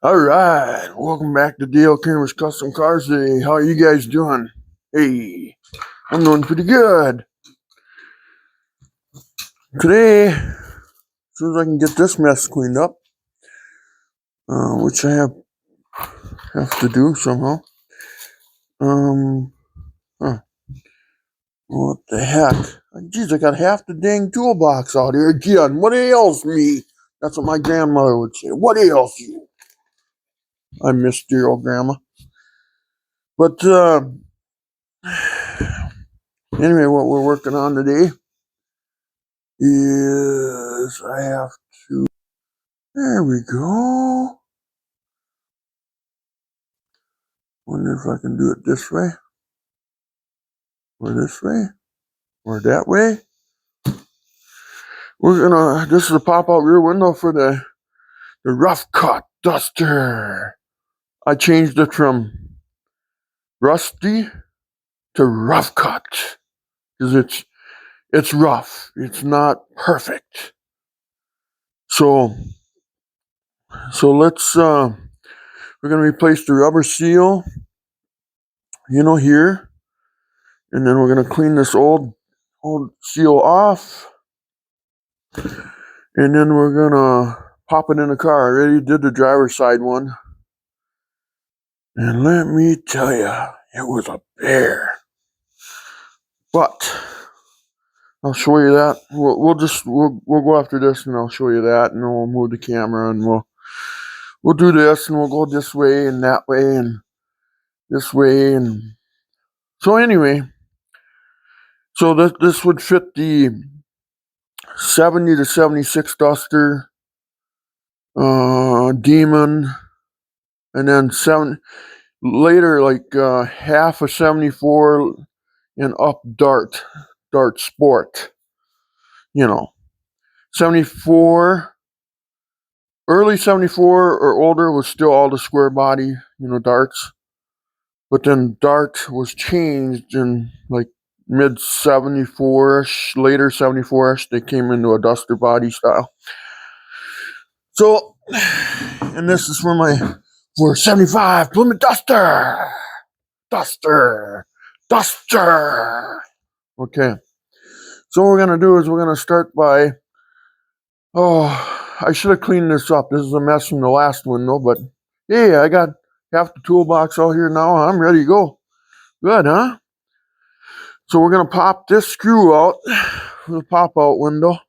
All right, welcome back to Dale Kramer's Custom Cars Day. How are you guys doing? Hey, I'm doing pretty good. Today, as soon as I can get this mess cleaned up, which I have to do somehow. Huh, what the heck? Geez, I got half the dang toolbox out here again. What ails me? That's what my grandmother would say. What ails you? I miss dear old grandma. But anyway, what we're working on today is I have to. There we go. Wonder if I can do it this way, or this way, or that way. This is a pop-out rear window for the rough cut Duster. I changed it from rusty to rough cut because it's rough. It's not perfect. So let's we're gonna replace the rubber seal, here, and then we're gonna clean this old seal off, and then we're gonna pop it in the car. I already did the driver's side one, and let me tell you, it was a bear. But I'll show you that. We'll go after this, and I'll show you that, and then we'll move the camera, and we'll do this, and we'll go this way and that way and this way, and so anyway. So this would fit the 70 to 76 Duster, Demon, and then later, like half of 74 and up Dart Sport. 74, early 74 or older was still all the square body, darts. But then Dart was changed in like mid 74ish, later 74ish. They came into a Duster body style. So, and this is for 75 Plymouth Duster. Okay. So what we're going to do is we're going to start by, I should have cleaned this up. This is a mess from the last one, though, but hey, I got half the toolbox out here now. I'm ready to go. Good, huh? So we're going to pop this screw out for the pop-out window.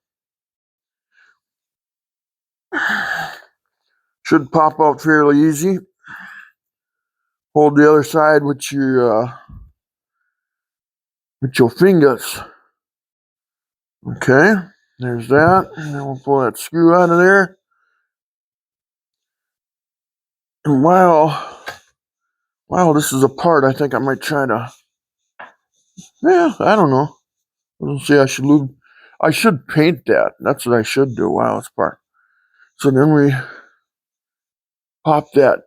Should pop out fairly easy. Hold the other side with your fingers. Okay, there's that. And then we'll pull that screw out of there. And while this is apart, I think I might try to. Yeah, I don't know. Let's see. I should paint that. That's what I should do while it's apart. So then we pop that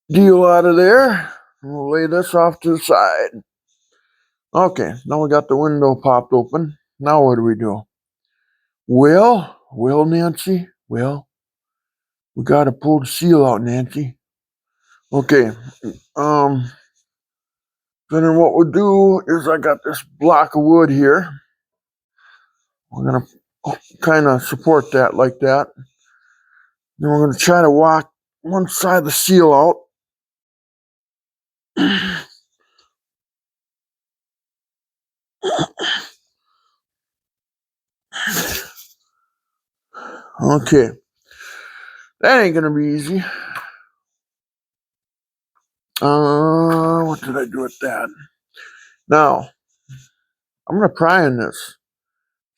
deal out of there. And we'll lay this off to the side. Okay, now we got the window popped open. Now what do we do? Well, Nancy. Well, we got to pull the seal out, Nancy. Okay. Then what we'll do is I got this block of wood here. We're going to kind of support that like that. Then we're going to try to walk one side of the seal out. Okay. That ain't going to be easy. What did I do with that? Now, I'm going to pry in this.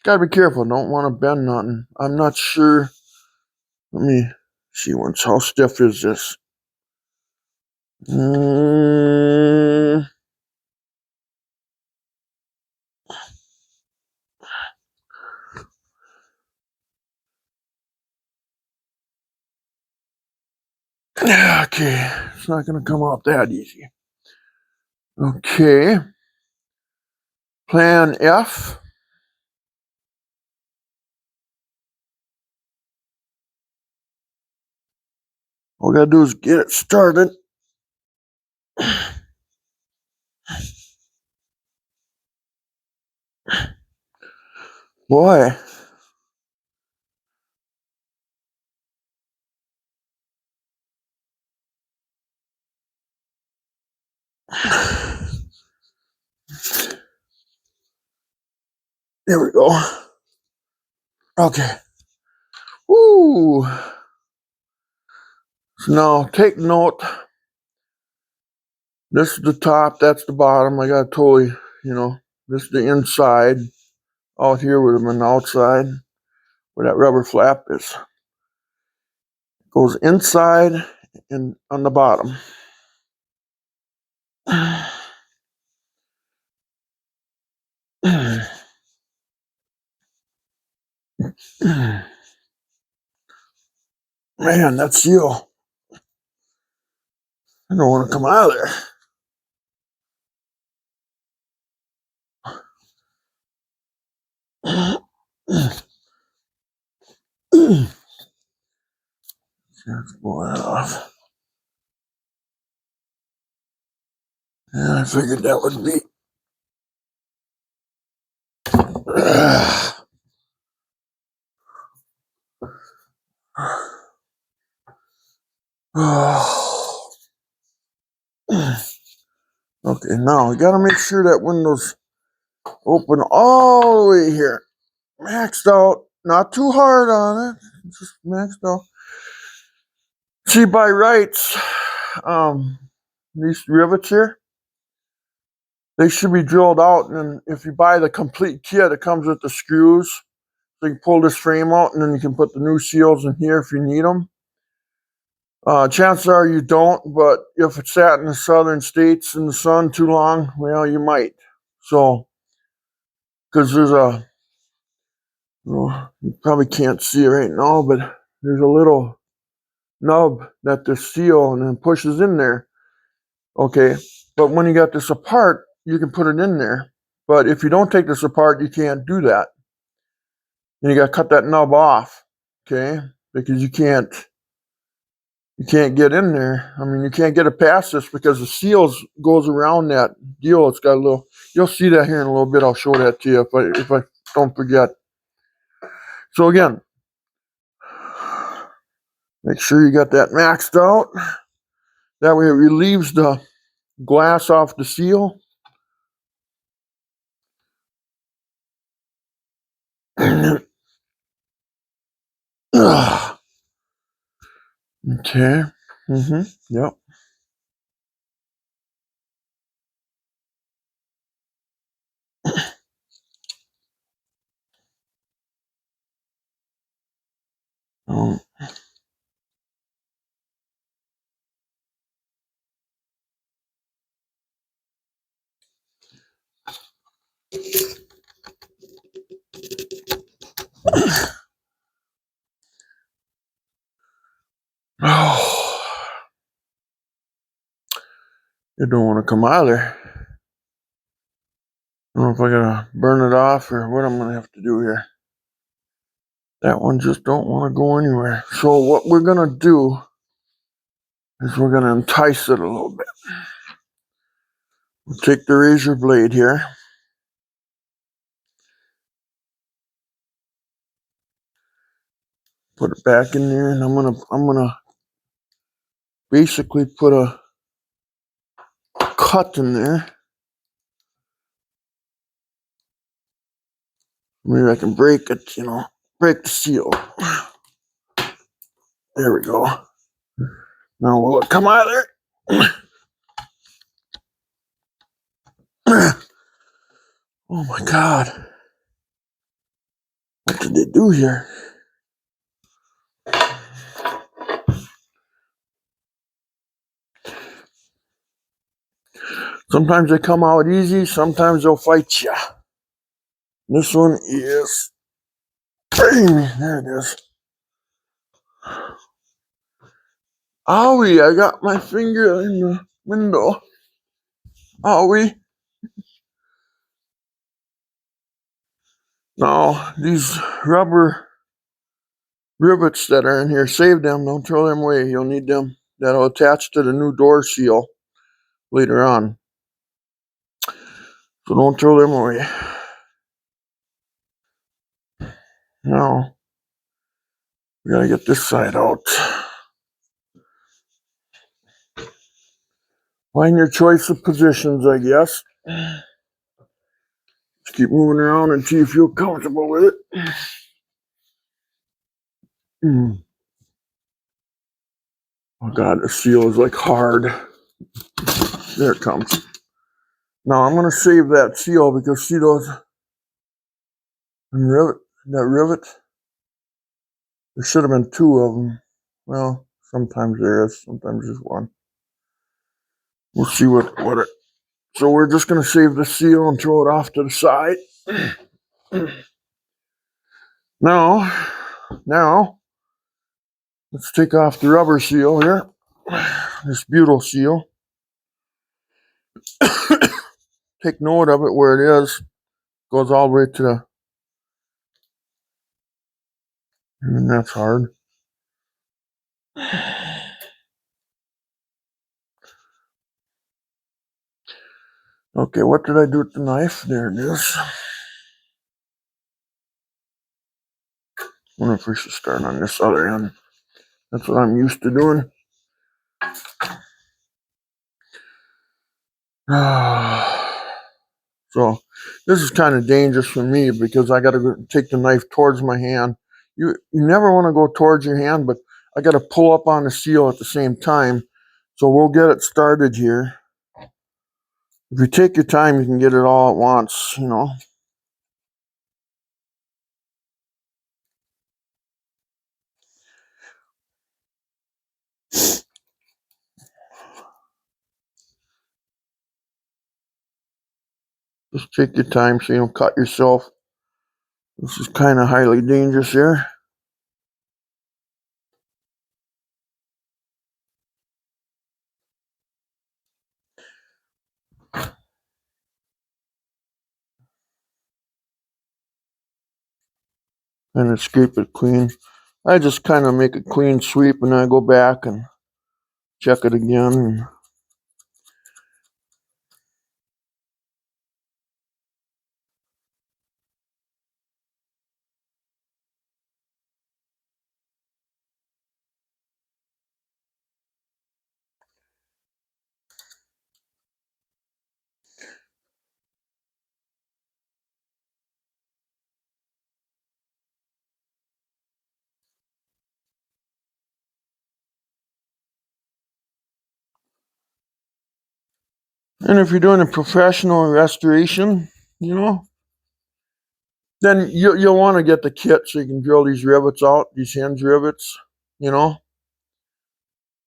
Gotta be careful. Don't want to bend nothing. I'm not sure. Let me see once. How stiff is this? Okay, it's not going to come out that easy. Okay. Plan F. All we gotta do is get it started. Boy. There we go. Okay. Woo. So now take note. This is the top, that's the bottom. I got totally, this is the inside. Out here would have been outside where that rubber flap is. Goes inside and on the bottom. Man, that seal. I don't want to come out of there. Let's pull that off. Yeah, I figured that would be. Okay, now we gotta make sure that window's open all the way here. Maxed out. Not too hard on it. Just maxed out. See, by rights, these rivets here, they should be drilled out, and then if you buy the complete kit, it comes with the screws. So you can pull this frame out, and then you can put the new seals in here if you need them. Chances are you don't, but if it's sat in the southern states in the sun too long, well, you might. So, because there's a, well, you probably can't see it right now, but there's a little nub that the seal and then pushes in there. Okay, but when you got this apart, you can put it in there. But if you don't take this apart, you can't do that. And you got to cut that nub off, okay? Because you can't get in there. I mean, you can't get it past this because the seals goes around that deal. It's got a little. You'll see that here in a little bit. I'll show that to you if I don't forget. So again, make sure you got that maxed out. That way it relieves the glass off the seal. Okay. Yep. Oh. Oh. You don't want to come out of there. I don't know if I gotta burn it off or what I'm gonna have to do here. That one just don't want to go anywhere. So what we're gonna do is we're gonna entice it a little bit. We'll take the razor blade here. Put it back in there, and I'm gonna basically put a cut in there. Maybe I can break it, break the seal. There we go. Now will it come out of there? Oh my God. What did they do here? Sometimes they come out easy, sometimes they'll fight you. This one is, there it is. Owie, I got my finger in the window. Owie. Now, these rubber rivets that are in here. Save them. Don't throw them away. You'll need them. That'll attach to the new door seal later on. So don't throw them away. Now, we gotta get this side out. Find your choice of positions, I guess. Just keep moving around until you feel comfortable with it. Oh God, the seal is like hard. There it comes. Now I'm gonna save that seal because see those that rivet? There should have been two of them. Well, sometimes there is, sometimes just one. We'll see what it. So we're just gonna save the seal and throw it off to the side. Now, let's take off the rubber seal here. This butyl seal. Take note of it where it is. Goes all the way to the. And that's hard. Okay, what did I do with the knife? There it is. I wonder if we should start on this other end. That's what I'm used to doing. So this is kind of dangerous for me because I got to take the knife towards my hand. You never want to go towards your hand, but I got to pull up on the seal at the same time. So we'll get it started here. If you take your time, you can get it all at once, you know. Just take your time so you don't cut yourself. This is kind of highly dangerous here. And scrape it clean. I just kind of make a clean sweep and then I go back and check it again. And if you're doing a professional restoration, you know, then you'll want to get the kit so you can drill these rivets out, these hinge rivets, you know,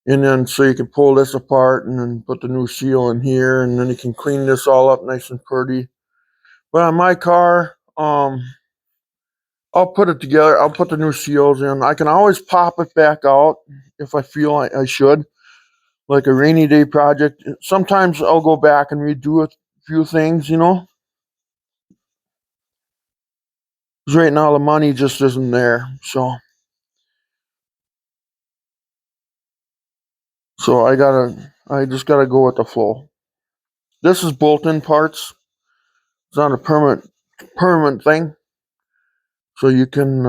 and then so you can pull this apart and then put the new seal in here, and then you can clean this all up nice and pretty. But on my car, I'll put it together. I'll put the new seals in. I can always pop it back out if I feel I should, like a rainy day project. Sometimes I'll go back and redo a few things, you know. Because right now the money just isn't there, so I just gotta go with the flow. This is bolt-in parts. It's not a permanent thing, so you can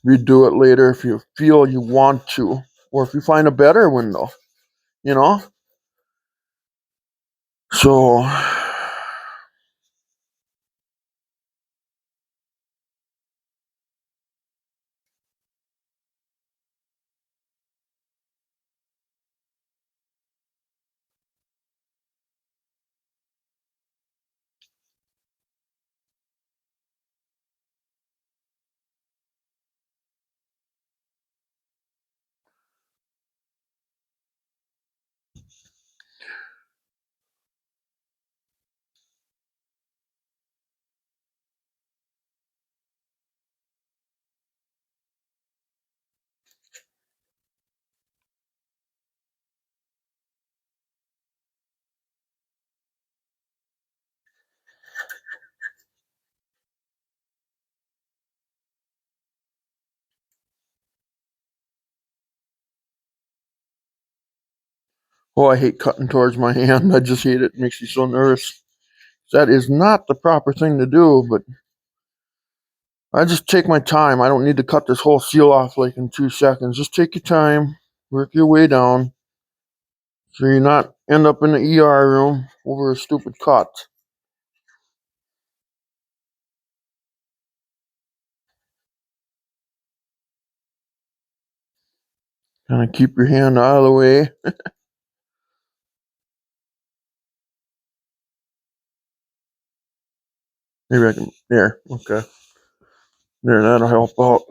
redo it later if you feel you want to, or if you find a better window, you know. So Oh, I hate cutting towards my hand. I just hate it. It makes me so nervous. That is not the proper thing to do, but I just take my time. I don't need to cut this whole seal off like in 2 seconds. Just take your time, work your way down, so you're not end up in the ER room over a stupid cut. Kind of keep your hand out of the way. Maybe I can, there, okay. There, that'll help out.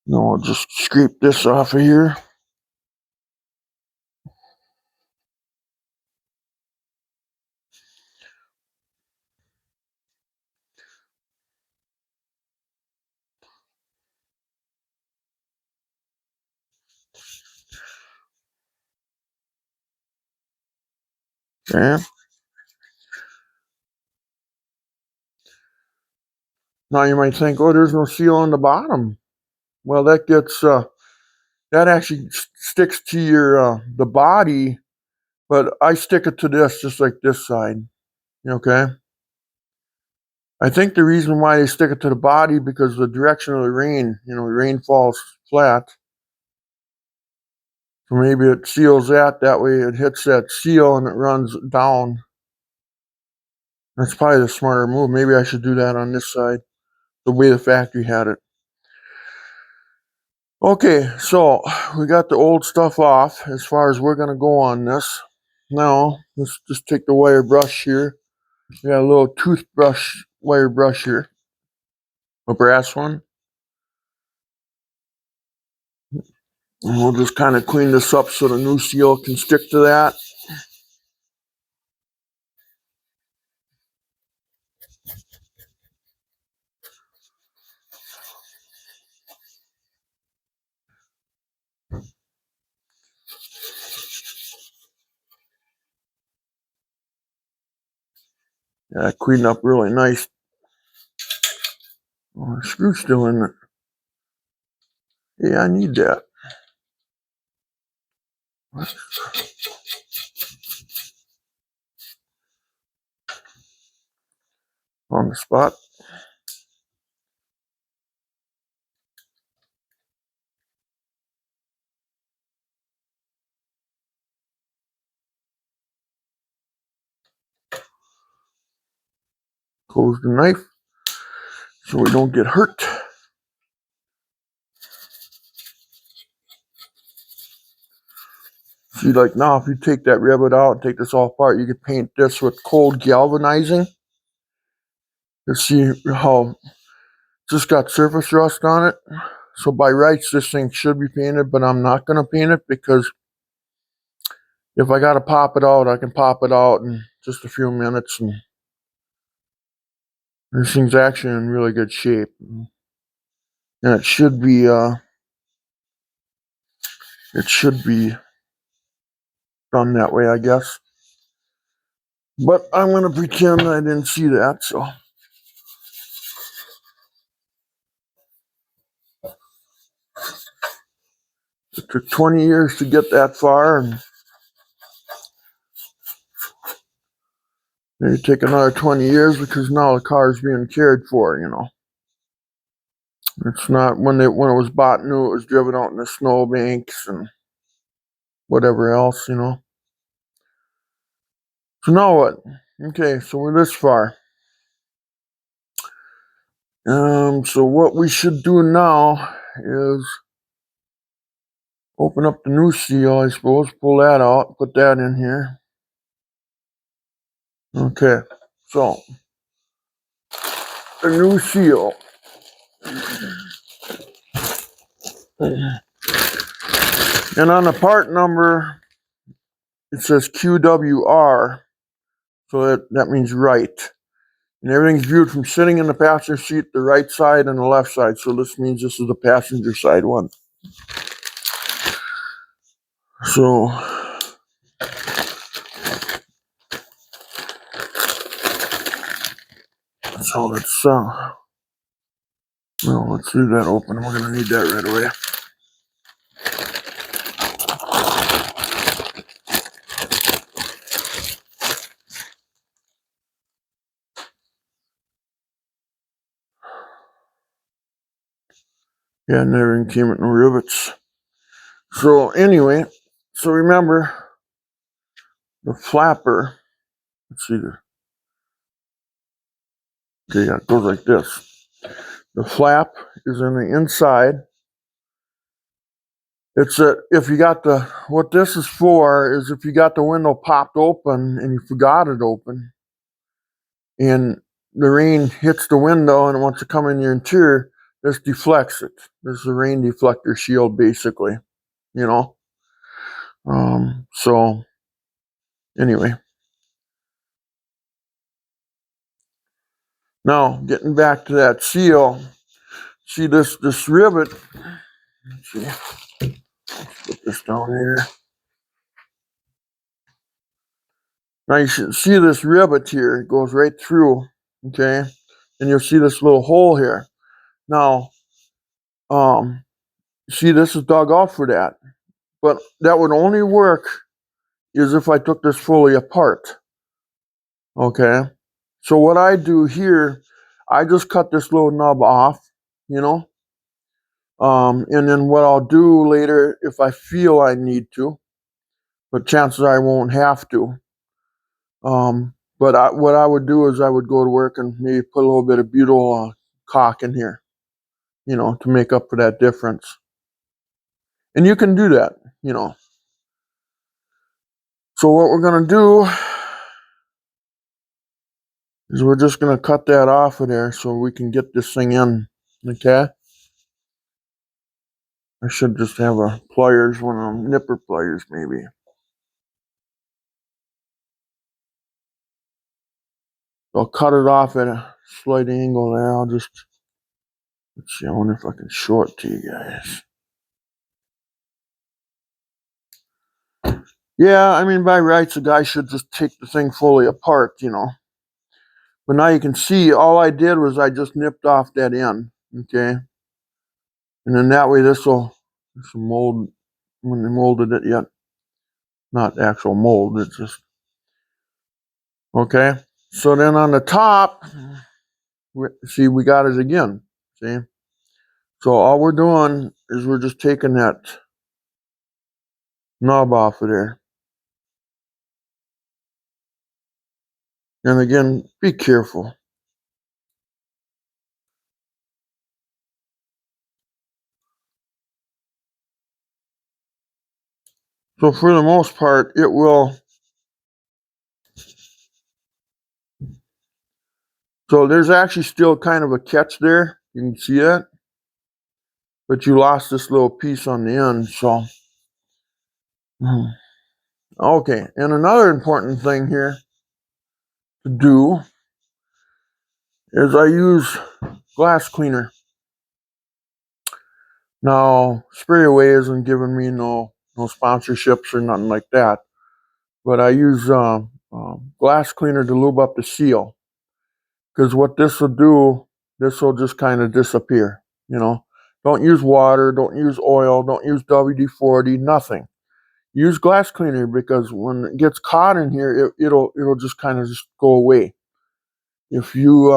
No, I'll just scrape this off of here. Okay. Now you might think, oh, there's no seal on the bottom. Well, that gets, that actually sticks to your, the body, but I stick it to this, just like this side. Okay. I think the reason why they stick it to the body because of the direction of the rain. The rain falls flat. So maybe it seals that. That way it hits that seal and it runs down. That's probably the smarter move. Maybe I should do that on this side, the way the factory had it. Okay, so we got the old stuff off as far as we're going to go on this. Now, let's just take the wire brush here. We got a little toothbrush wire brush here, a brass one. And we'll just kind of clean this up so the new seal can stick to that. Yeah, cleaned up really nice. Oh, the screw's still in it. Yeah, I need that. On the spot. Close the knife so we don't get hurt. See, like now, if you take that rivet out and take this all apart, you could paint this with cold galvanizing. You see how it's just got surface rust on it. So by rights, this thing should be painted, but I'm not going to paint it because if I got to pop it out, I can pop it out in just a few minutes. And this thing's actually in really good shape. And it should be done that way, I guess. But I'm going to pretend I didn't see that, so. It took 20 years to get that far, and maybe take another 20 years because now the car's being cared for, It's not when it was bought new, it was driven out in the snowbanks and whatever else, So now what? Okay, so we're this far. So what we should do now is open up the new seal, I suppose, pull that out, put that in here. Okay, so the new seal. And on the part number, it says QWR, so that means right. And everything's viewed from sitting in the passenger seat, the right side and the left side. So this means this is the passenger side one. So let's let's leave that open. We're gonna need that right away. Yeah, never even came with no rivets. So anyway, so remember the flapper. Let's see there. Okay, yeah, it goes like this. The flap is in the inside. It's if you got what this is for is if you got the window popped open and you forgot it open, and the rain hits the window and it wants to come in your interior, this deflects it. This is a rain deflector shield, basically. You know. So anyway, now getting back to that seal. See this rivet. Let's see. Put this down here. Now you should see this rivet here. It goes right through. Okay, and you'll see this little hole here. Now, see this is dug out for that, but that would only work is if I took this fully apart. Okay, so what I do here, I just cut this little nub off, you know, and then what I'll do later if I feel I need to, but chances I won't have to. But what I would do is I would go to work and maybe put a little bit of butyl caulk in here, you know, to make up for that difference. And you can do that, you know. So what we're going to do is we're just going to cut that off of there so we can get this thing in, okay? I should just have a pliers, one of them nipper pliers maybe. I'll cut it off at a slight angle there. I'll just, let's see, I wonder if I can show it to you guys. Yeah, I mean, by rights, the guy should just take the thing fully apart, you know. But now you can see all I did was I just nipped off that end, okay? And then that way this will mold, when they molded it yet. Not actual mold, it's just, okay? So then on the top, see, we got it again, see? So all we're doing is we're just taking that knob off of there. And again, be careful. So for the most part, it will. So there's actually still kind of a catch there. You can see that. But you lost this little piece on the end, so. Okay, and another important thing here to do is I use glass cleaner. Now, Spray Away isn't giving me no sponsorships or nothing like that, but I use glass cleaner to lube up the seal. Because what this will do, this will just kind of disappear, you know. Don't use water, don't use oil, don't use WD-40, nothing. Use glass cleaner because when it gets caught in here, it'll just kind of just go away. If you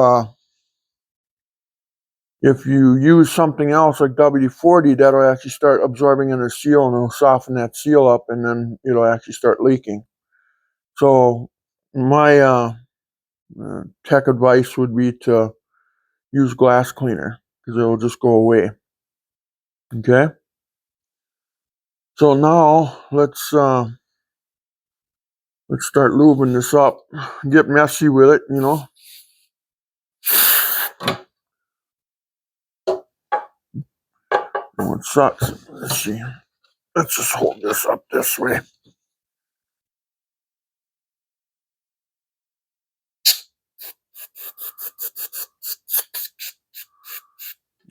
use something else like WD-40, that'll actually start absorbing in the seal and it'll soften that seal up and then it'll actually start leaking. So my tech advice would be to use glass cleaner because it'll just go away. Okay. So now let's start lubing this up. Get messy with it, you know. And what sucks? Let's see. Let's just hold this up this way.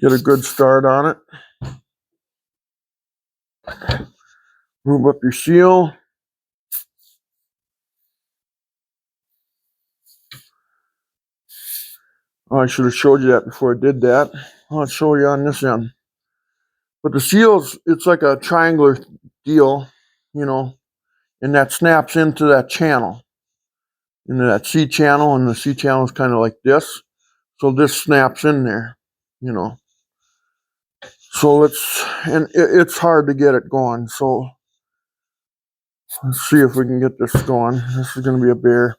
Get a good start on it. Move up your seal. Oh, I should have showed you that before I did that. I'll show you on this end. But the seals, it's like a triangular deal, you know, and that snaps into that channel, into that C channel, and the C channel is kind of like this. So this snaps in there, you know. So it's hard to get it going. So let's see if we can get this going. This is going to be a bear.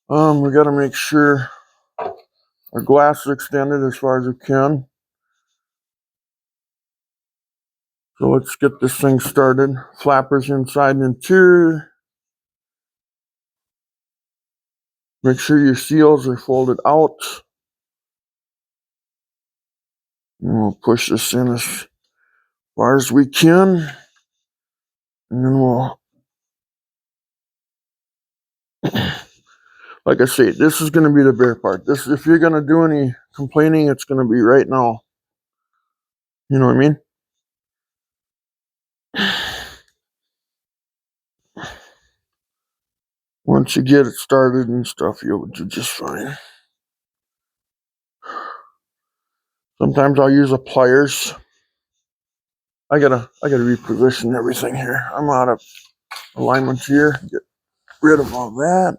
We got to make sure our glass is extended as far as we can. So let's get this thing started. Flappers inside and interior. Make sure your seals are folded out. And we'll push this in as far as we can. And then we'll, like I say, this is going to be the bear part. This, if you're going to do any complaining, it's going to be right now. You know what I mean? Once you get it started and stuff, you'll do just fine. Sometimes I'll use a pliers. I gotta reposition everything here. I'm out of alignment here. Get rid of all that.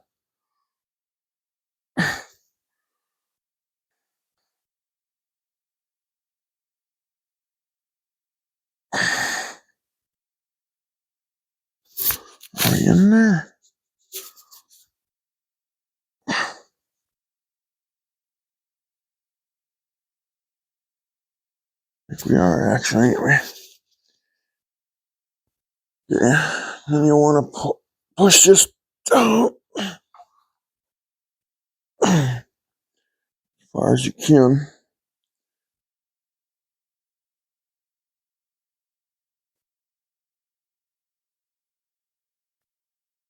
Are we in there? I think we are actually, anyway. Yeah. Then you want to push this down as far as you can.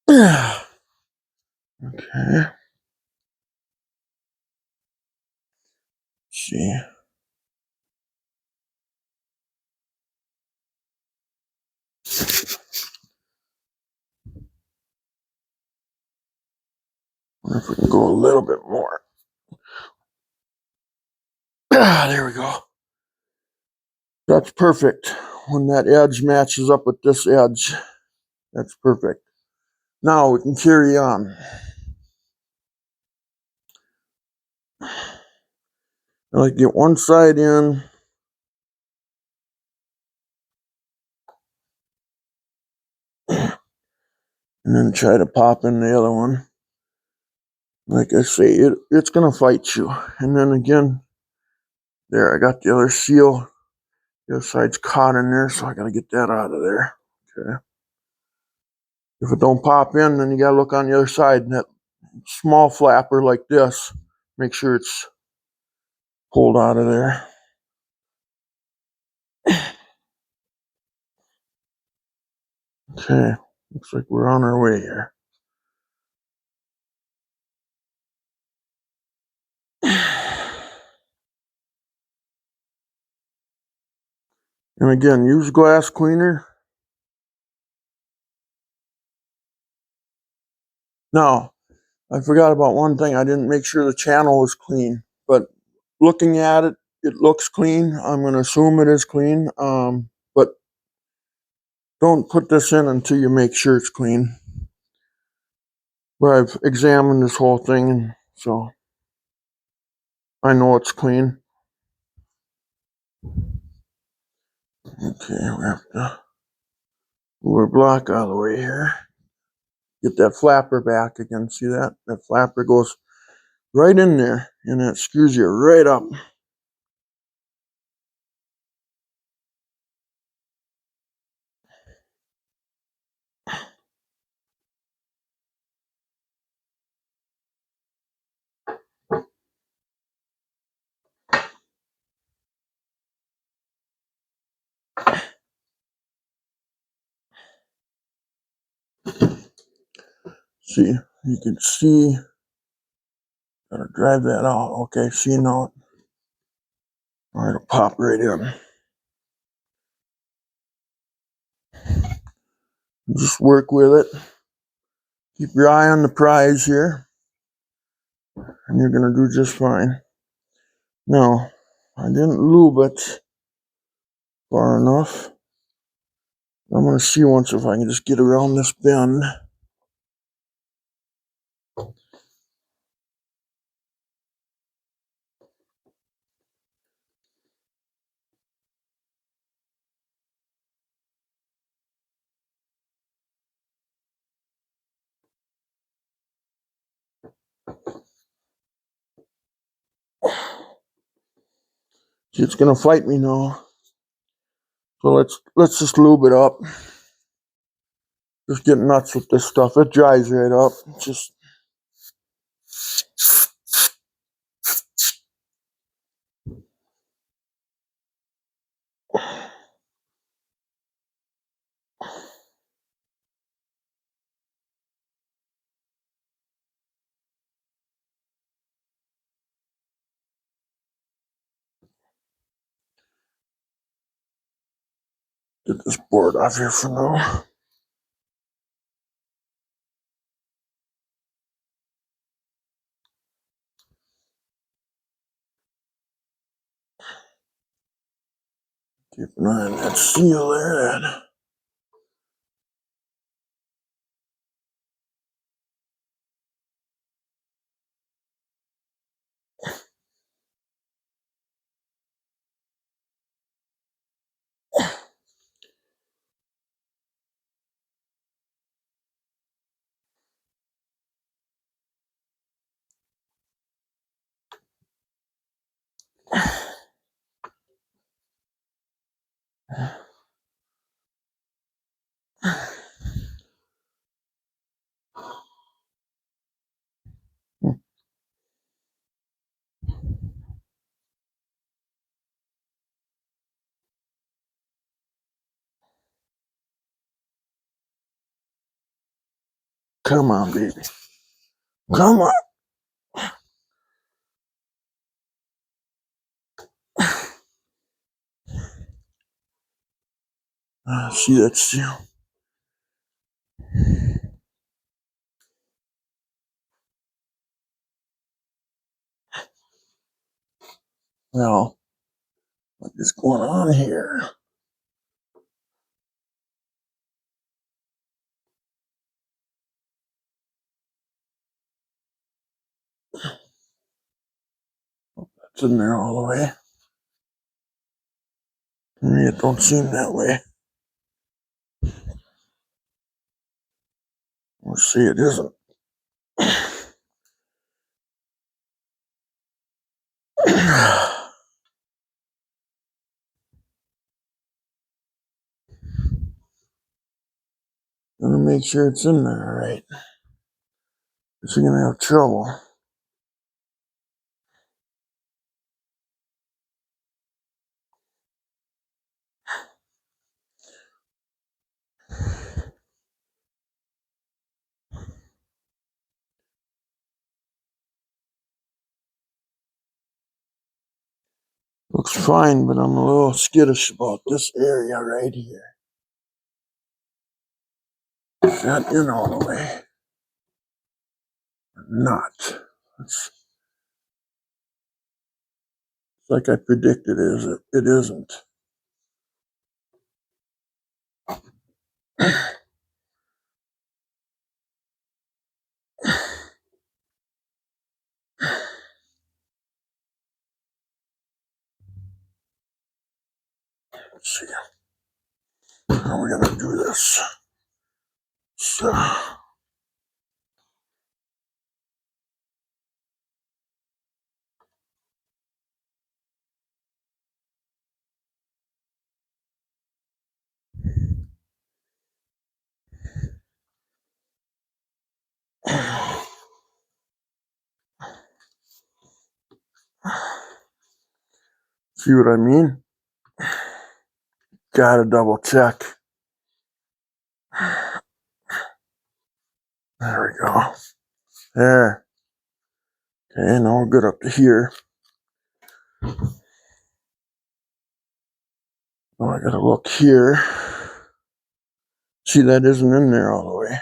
Okay. Let's see. Wonder if we can go a little bit more. There we go. That's perfect. When that edge matches up with this edge, that's perfect. Now we can carry on. I like to get one side in. And then try to pop in the other one. Like I say, it's going to fight you. And then again, there, I got the other seal. The other side's caught in there, so I got to get that out of there. Okay. If it don't pop in, then you got to look on the other side. And that small flapper like this, make sure it's pulled out of there. Okay, looks like we're on our way here. And again, use glass cleaner. Now, I forgot about one thing. I didn't make sure the channel was clean. But looking at it, it looks clean. I'm going to assume it is clean. But don't put this in until you make sure it's clean. But I've examined this whole thing, and so I know it's clean. Okay, we have to move our block out of the way here. Get that flapper back again. See that? That flapper goes right in there, and it screws you right up. See, you can see. Gotta drive that out. Okay, see now. All right, it'll pop right in. Just work with it. Keep your eye on the prize here, and you're gonna do just fine. Now, I didn't lube it far enough. I'm gonna see once if I can just get around this bend. See, it's gonna fight me now. So let's just lube it up. Just get nuts with this stuff. It dries right up. Just get this board off here for now. Keep an eye on that seal there. Come on, baby. Come on. See that seal? Well, what is going on here? It's in there all the way. To me, it don't seem that way. Let's see, it isn't. Gonna make sure it's in there, all right. Because you're gonna have trouble. Looks fine, but I'm a little skittish about this area right here. Is that in all the way? Or not? It's like I predicted, it isn't. Let's see. How are we gonna do this? So, see what I mean? Gotta double check. There we go. There. Okay, now we're good up to here. Now I gotta look here. See, that isn't in there all the way.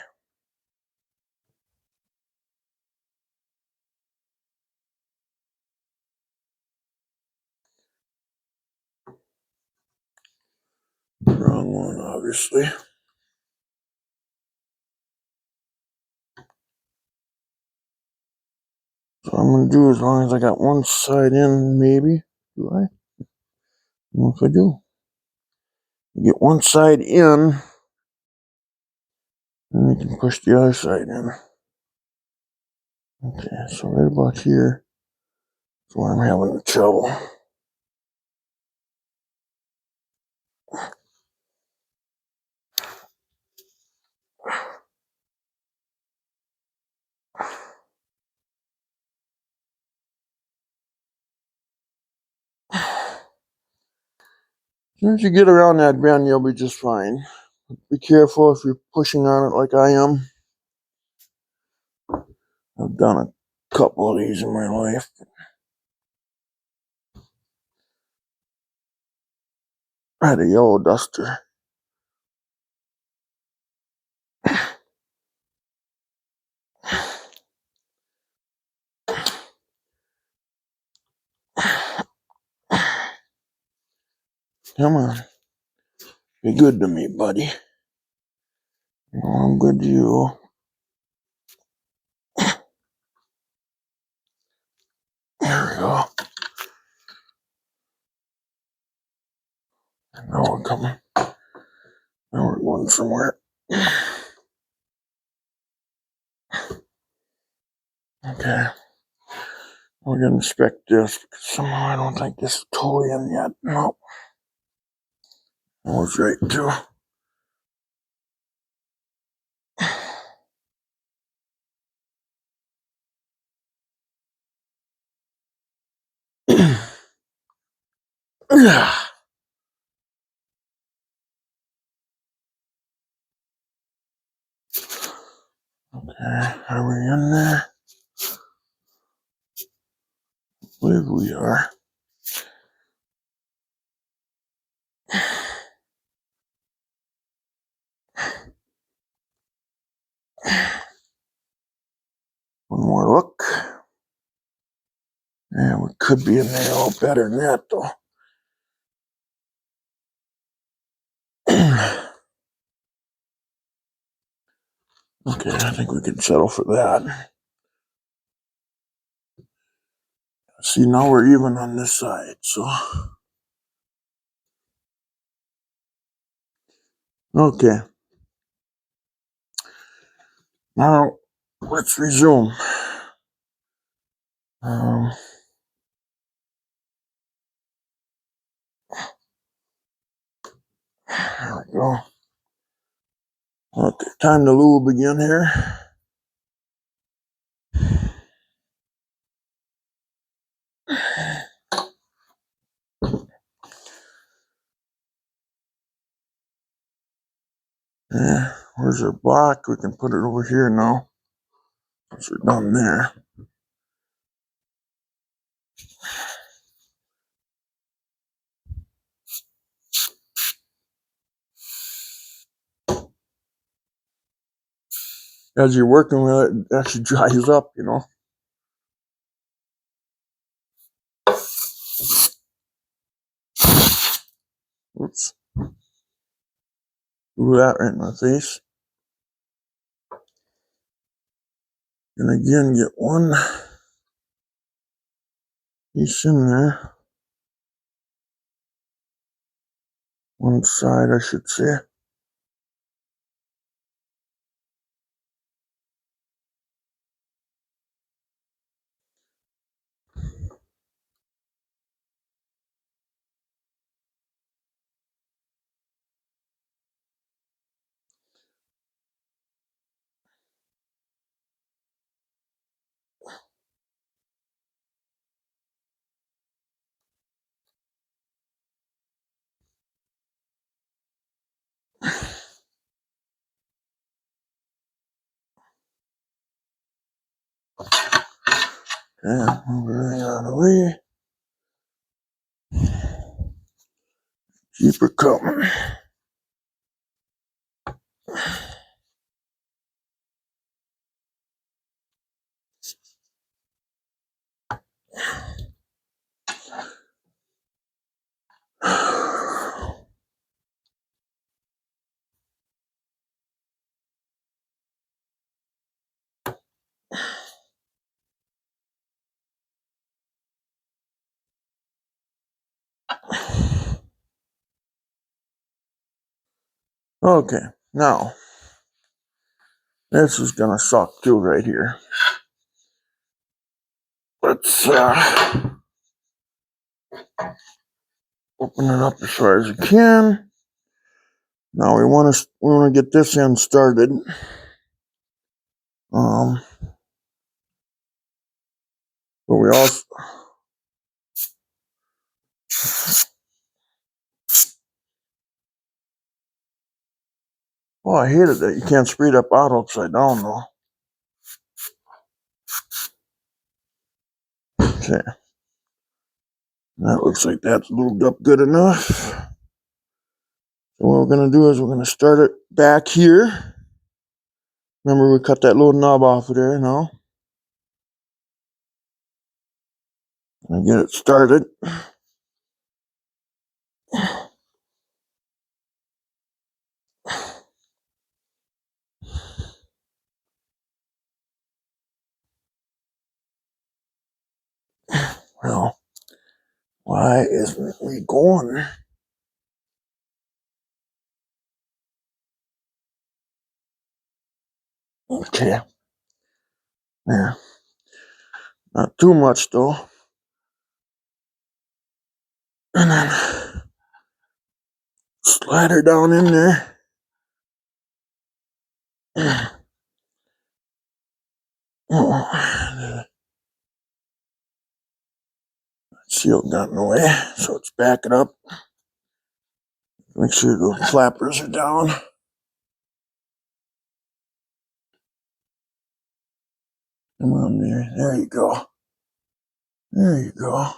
Wrong one, obviously. So I'm gonna do, as long as I got one side in, maybe. Do I? I don't know if I do. Get one side in, and we can push the other side in. Okay, so right about here is where I'm having the trouble. soon as you get around that bend, you'll be just fine. Be careful if you're pushing on it like I am. I've done a couple of these in my life. I had a yellow duster. Come on. Be good to me, buddy. Oh, I'm good to you. There we go. Now we're coming. Now we're going somewhere. Okay. We're going to inspect this because somehow I don't think this is totally in yet. Nope. I was right too. Yeah. Okay, are we in there? I believe we are. One more look. Yeah, we could be in there a little better than that, though. Okay, I think we can settle for that. See, now we're even on this side, so. Okay. Now, let's resume. There we go. Okay, time to lube again here. Yeah, where's our block? We can put it over here now. Once we're done there. As you're working with it, it actually dries up, you know. Oops. Do that right in my face. And again, get one piece in there. One side, I should say. Yeah, move everything out of the way. Keep her coming. Okay, now this is gonna suck too right here. Let's open it up as far as we can. Now we want to get this end started. But we also Oh, I hated that. You can't spray that bottle upside down, though. Okay. That looks like that's lubed up good enough. So what we're going to do is we're going to start it back here. Remember, we cut that little knob off of there now. And get it started. Well, why isn't we going? Okay. Yeah. Not too much, though. And then slide her down in there. Seal got in the way, so let's back it up. Make sure the flappers are down. Come on there. There you go. There you go.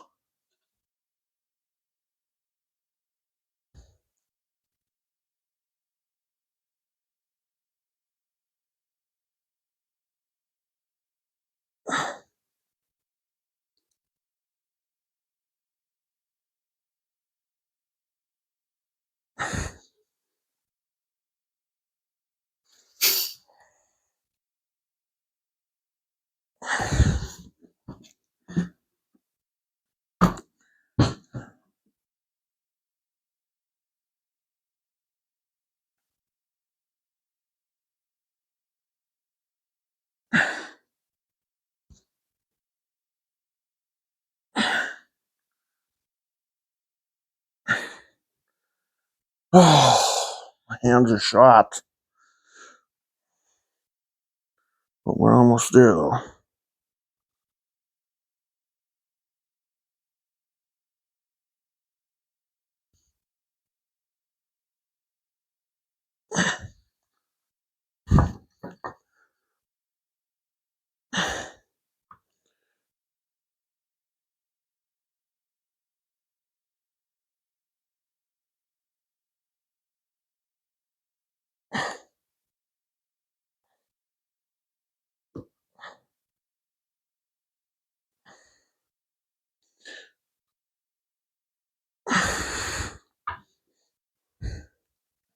Oh, my hands are shot. But we're almost there, though.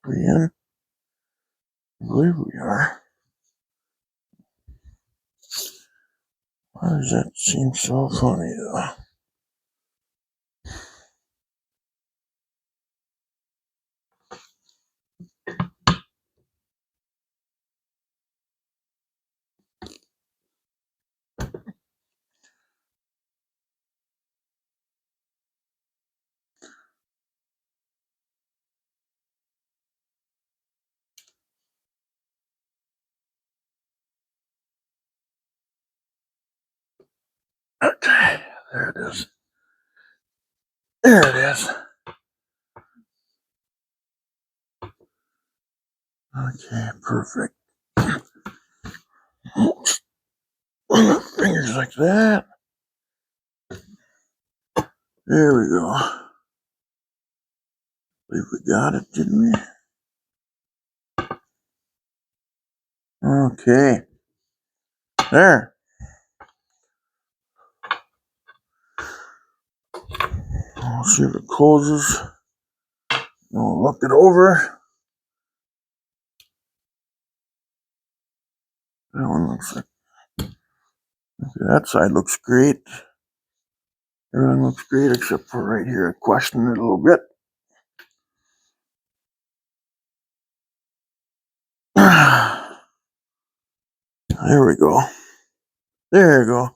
We in? I believe we are. Why does that seem so funny, though? Okay, there it is. There it is. Okay, perfect. Fingers like that. There we go. I believe we got it, didn't we? Okay. There. I'll see if it closes. We'll look it over. That one looks like. Okay, that side looks great. Everything looks great except for right here. I question it a little bit. There we go. There you go.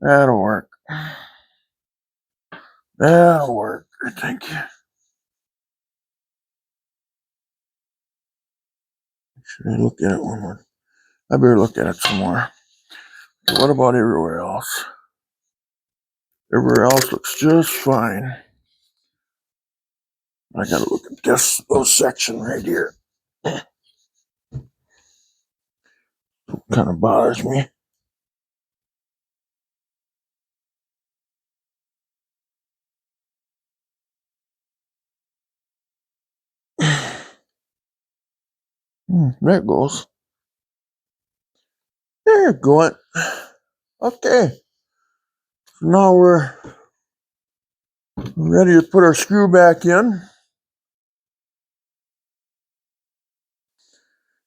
That'll work. That'll work. Thank you. Should I look at it one more? I better look at it some more. What about everywhere else? Everywhere else looks just fine. I gotta look at this little section right here. Kind of bothers me. There it goes. There it going. Okay. So now we're ready to put our screw back in.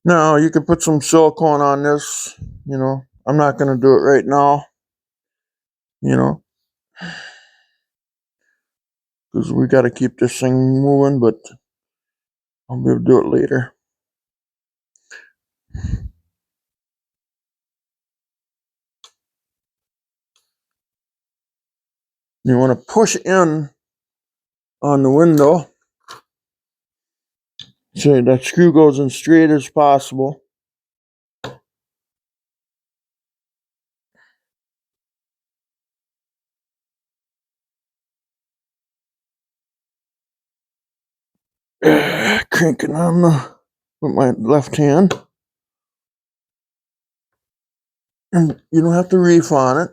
Now you can put some silicone on this. You know, I'm not going to do it right now. You know, because we got to keep this thing moving, but I'll be able to do it later. You want to push in on the window so that screw goes in straight as possible. Cranking on with my left hand. And you don't have to reef on it.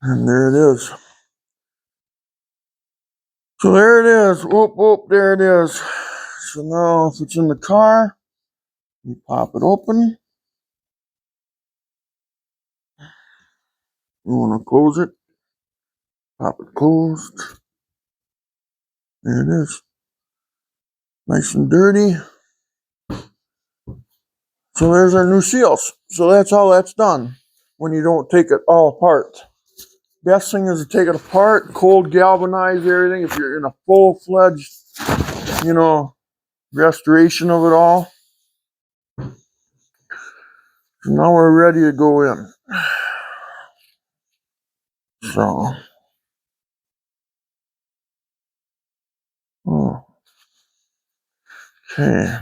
And there it is. So there it is. Whoop, whoop, there it is. So now if it's in the car, you pop it open. You want to close it. Pop it closed. There it is. Nice and dirty. So there's our new seals. So that's all that's done when you don't take it all apart. Best thing is to take it apart, cold galvanize everything if you're in a full-fledged, you know, restoration of it all. So now we're ready to go in. So, okay.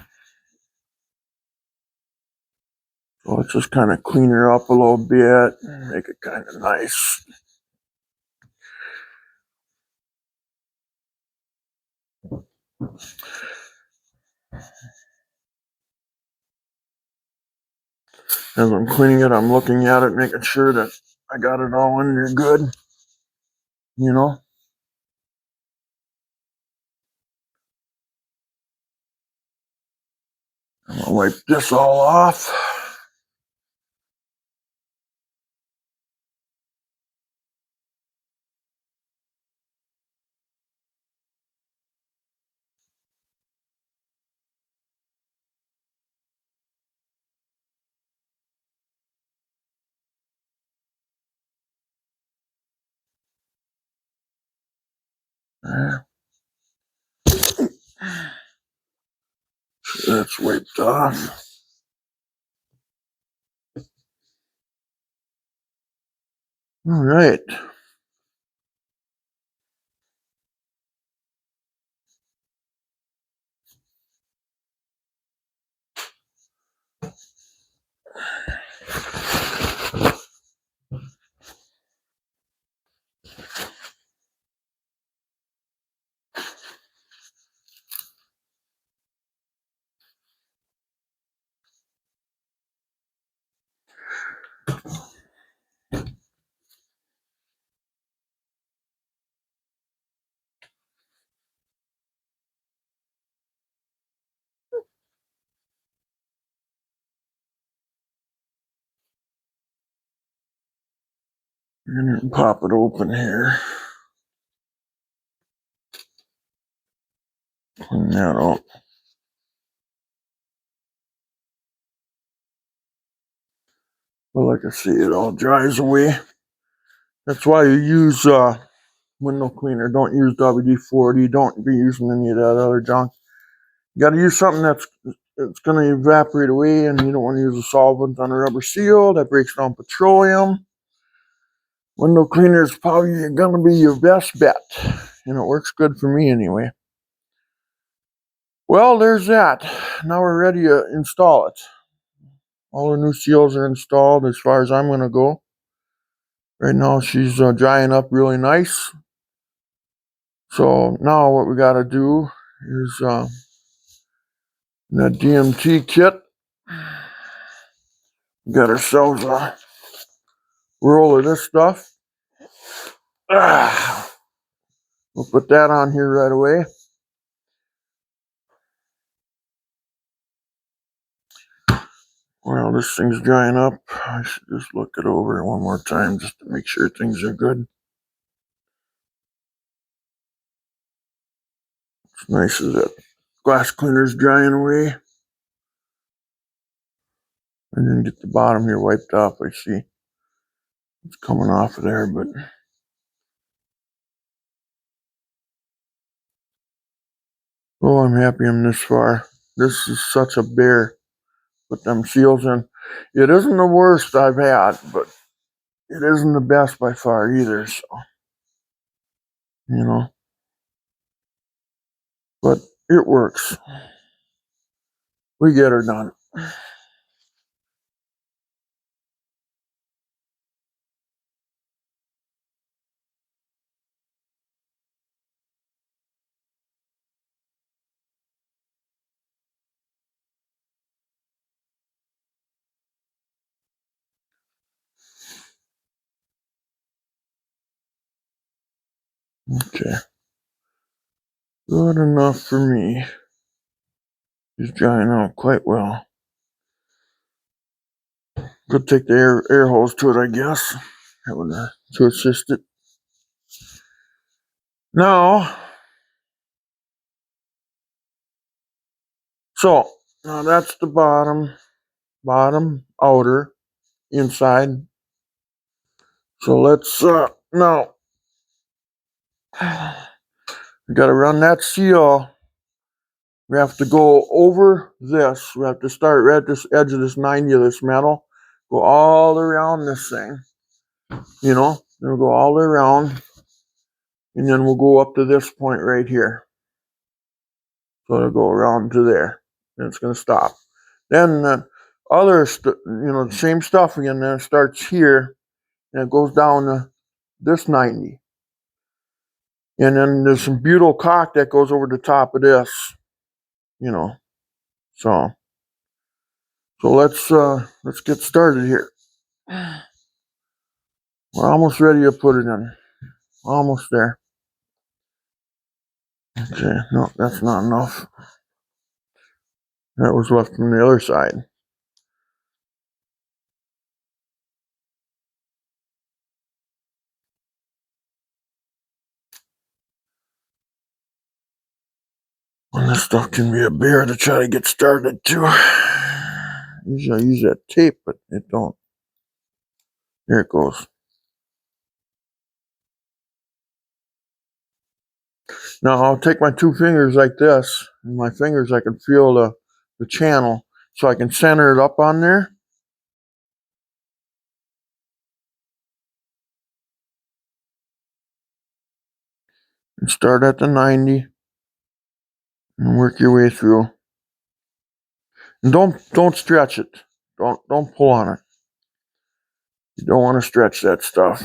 So let's just kind of clean her up a little bit, make it kind of nice. As I'm cleaning it, I'm looking at it, making sure that I got it all in there good, you know. I'm gonna wipe this all off. That's wiped off. All right. We're gonna pop it open here. Clean that up. But like I see, it all dries away. That's why you use window cleaner. Don't use WD-40. Don't be using any of that other junk. You got to use something that's going to evaporate away, and you don't want to use a solvent on a rubber seal that breaks down petroleum. Window cleaner is probably going to be your best bet, and it works good for me anyway. Well, there's that. Now we're ready to install it. All the new seals are installed as far as I'm going to go. Right now she's drying up really nice. So now what we got to do is And that DMT kit. Got ourselves a roll of this stuff. We'll put that on here right away. Well, this thing's drying up. I should just look it over one more time just to make sure things are good. It's nice as that glass cleaner's drying away. And then get the bottom here wiped off. I see it's coming off of there, but oh, I'm happy I'm this far. This is such a bear. Put them seals in. It isn't the worst I've had, but it isn't the best by far either. So, you know, but it works. We get her done. Okay. Good enough for me. He's drying out quite well. Could take the air hose to it, I guess. That would to assist it. Now, so now that's the bottom, outer, inside. So let's now we gotta run that seal. We have to go over this. We have to start right at this edge of this 90 of this metal. Go all around this thing. You know, then we'll go all the way around. And then we'll go up to this point right here. So it'll go around to there. And it's going to stop. Then the same stuff again. Then it starts here. And it goes down to this 90. And then there's some butyl caulk that goes over the top of this. You know. So let's get started here. We're almost ready to put it in. Almost there. Okay, no, that's not enough. That was left from the other side. And this stuff can be a bear to try to get started too. Usually I use that tape, but it don't. There it goes. Now I'll take my two fingers like this, and my fingers I can feel the channel, so I can center it up on there. And start at the 90 and work your way through. And don't stretch it. Don't pull on it. You don't want to stretch that stuff.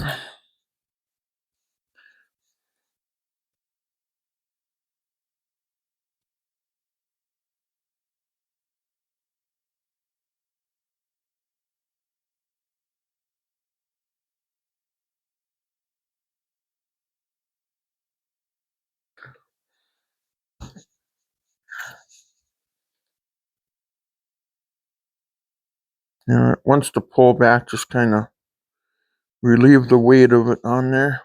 You know, it wants to pull back, just kind of relieve the weight of it on there.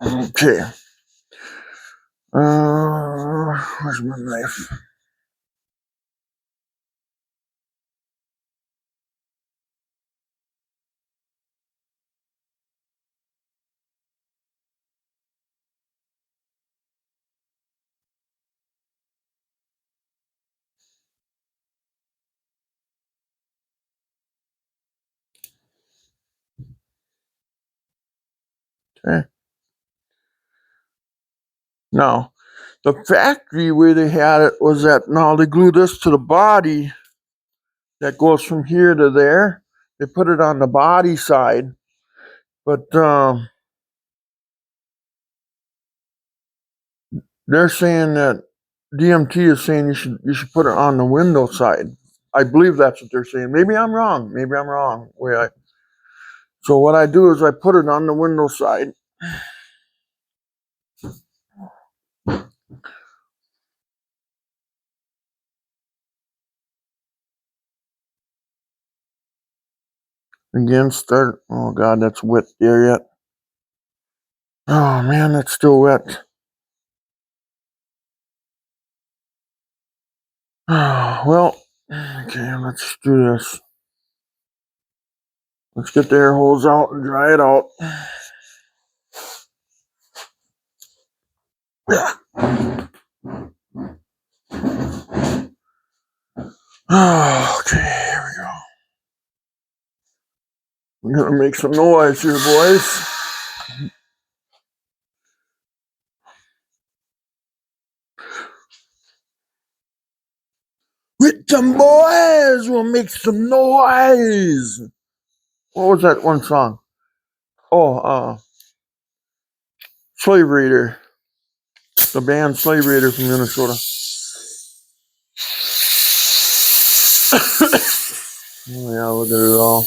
Okay. Where's my knife? Okay. Now, the factory where they had it was that now they glue this to the body that goes from here to there. They put it on the body side, but they're saying that DMT is saying you should put it on the window side. I believe that's what they're saying. Maybe I'm wrong. So what I do is I put it on the window side. Again, start. Oh God, that's wet there yet. Oh man, that's still wet. Oh, well, okay, let's do this. Let's get the air holes out and dry it out. Okay, here we go. We're gonna make some noise here, boys. With some boys, we'll make some noise. What was that one song? Oh, Slave Raider. The band Slave Raider from Minnesota. Oh yeah, look at it all.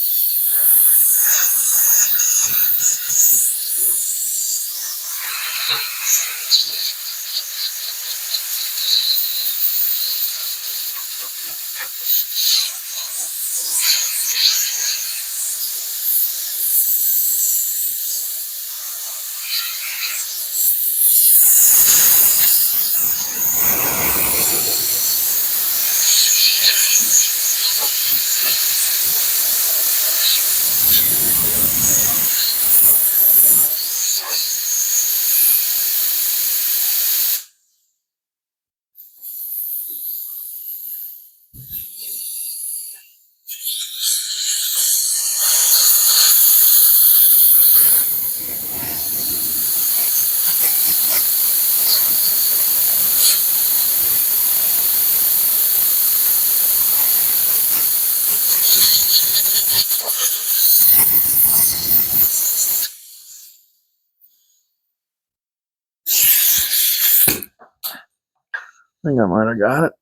I think I might have got it.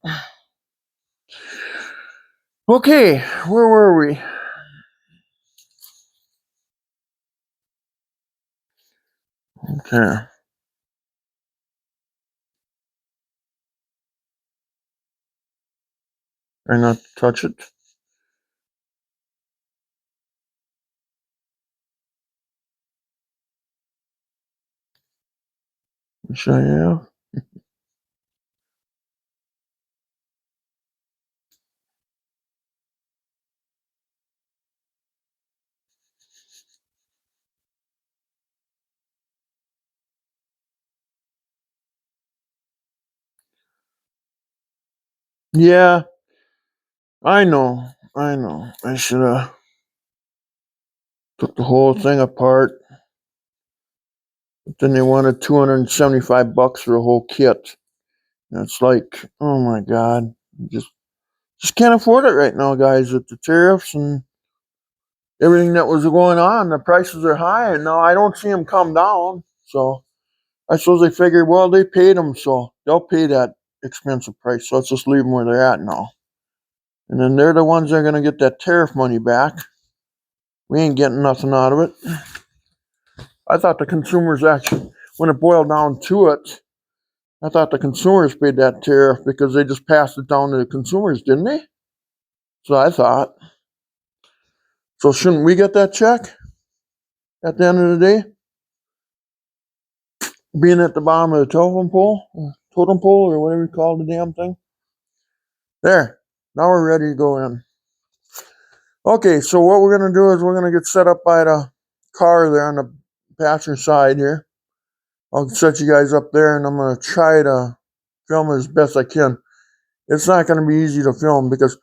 Okay, where were we? Okay. Try not to touch it. Wish I have. Yeah, I know. I should have took the whole thing apart. But then they wanted $275 for a whole kit. And it's like, oh my God, just can't afford it right now, guys. With the tariffs and everything that was going on, the prices are high, and now I don't see them come down. So I suppose they figured, well, they paid them, so they'll pay that expensive price. So let's just leave them where they're at now. And then they're the ones that are going to get that tariff money back. We ain't getting nothing out of it. I thought the consumers actually, when it boiled down to it, I thought the consumers paid that tariff because they just passed it down to the consumers, didn't they? So I thought. So shouldn't we get that check at the end of the day? Being at the bottom of the totem pole, or whatever you call the damn thing. There. Now we're ready to go in. Okay, so what we're going to do is we're going to get set up by the car there on the passenger side here. I'll set you guys up there, and I'm going to try to film as best I can. It's not going to be easy to film because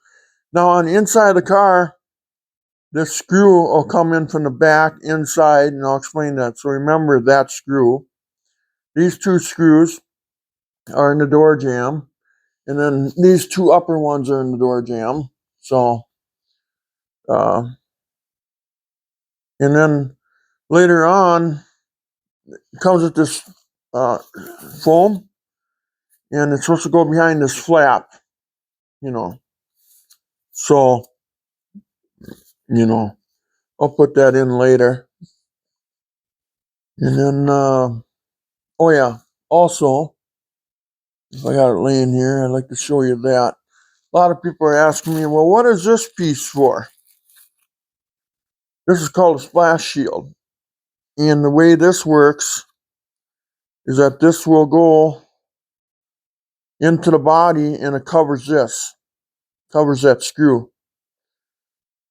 now on the inside of the car, this screw will come in from the back inside, and I'll explain that. So remember that screw. These two screws are in the door jamb, and then these two upper ones are in the door jamb. So, and then later on, it comes with this foam, and it's supposed to go behind this flap, you know. So, I'll put that in later. And then, oh yeah, also, if I got it laying here, I'd like to show you that. A lot of people are asking me, well, what is this piece for? This is called a splash shield. And the way this works is that this will go into the body and it covers that screw.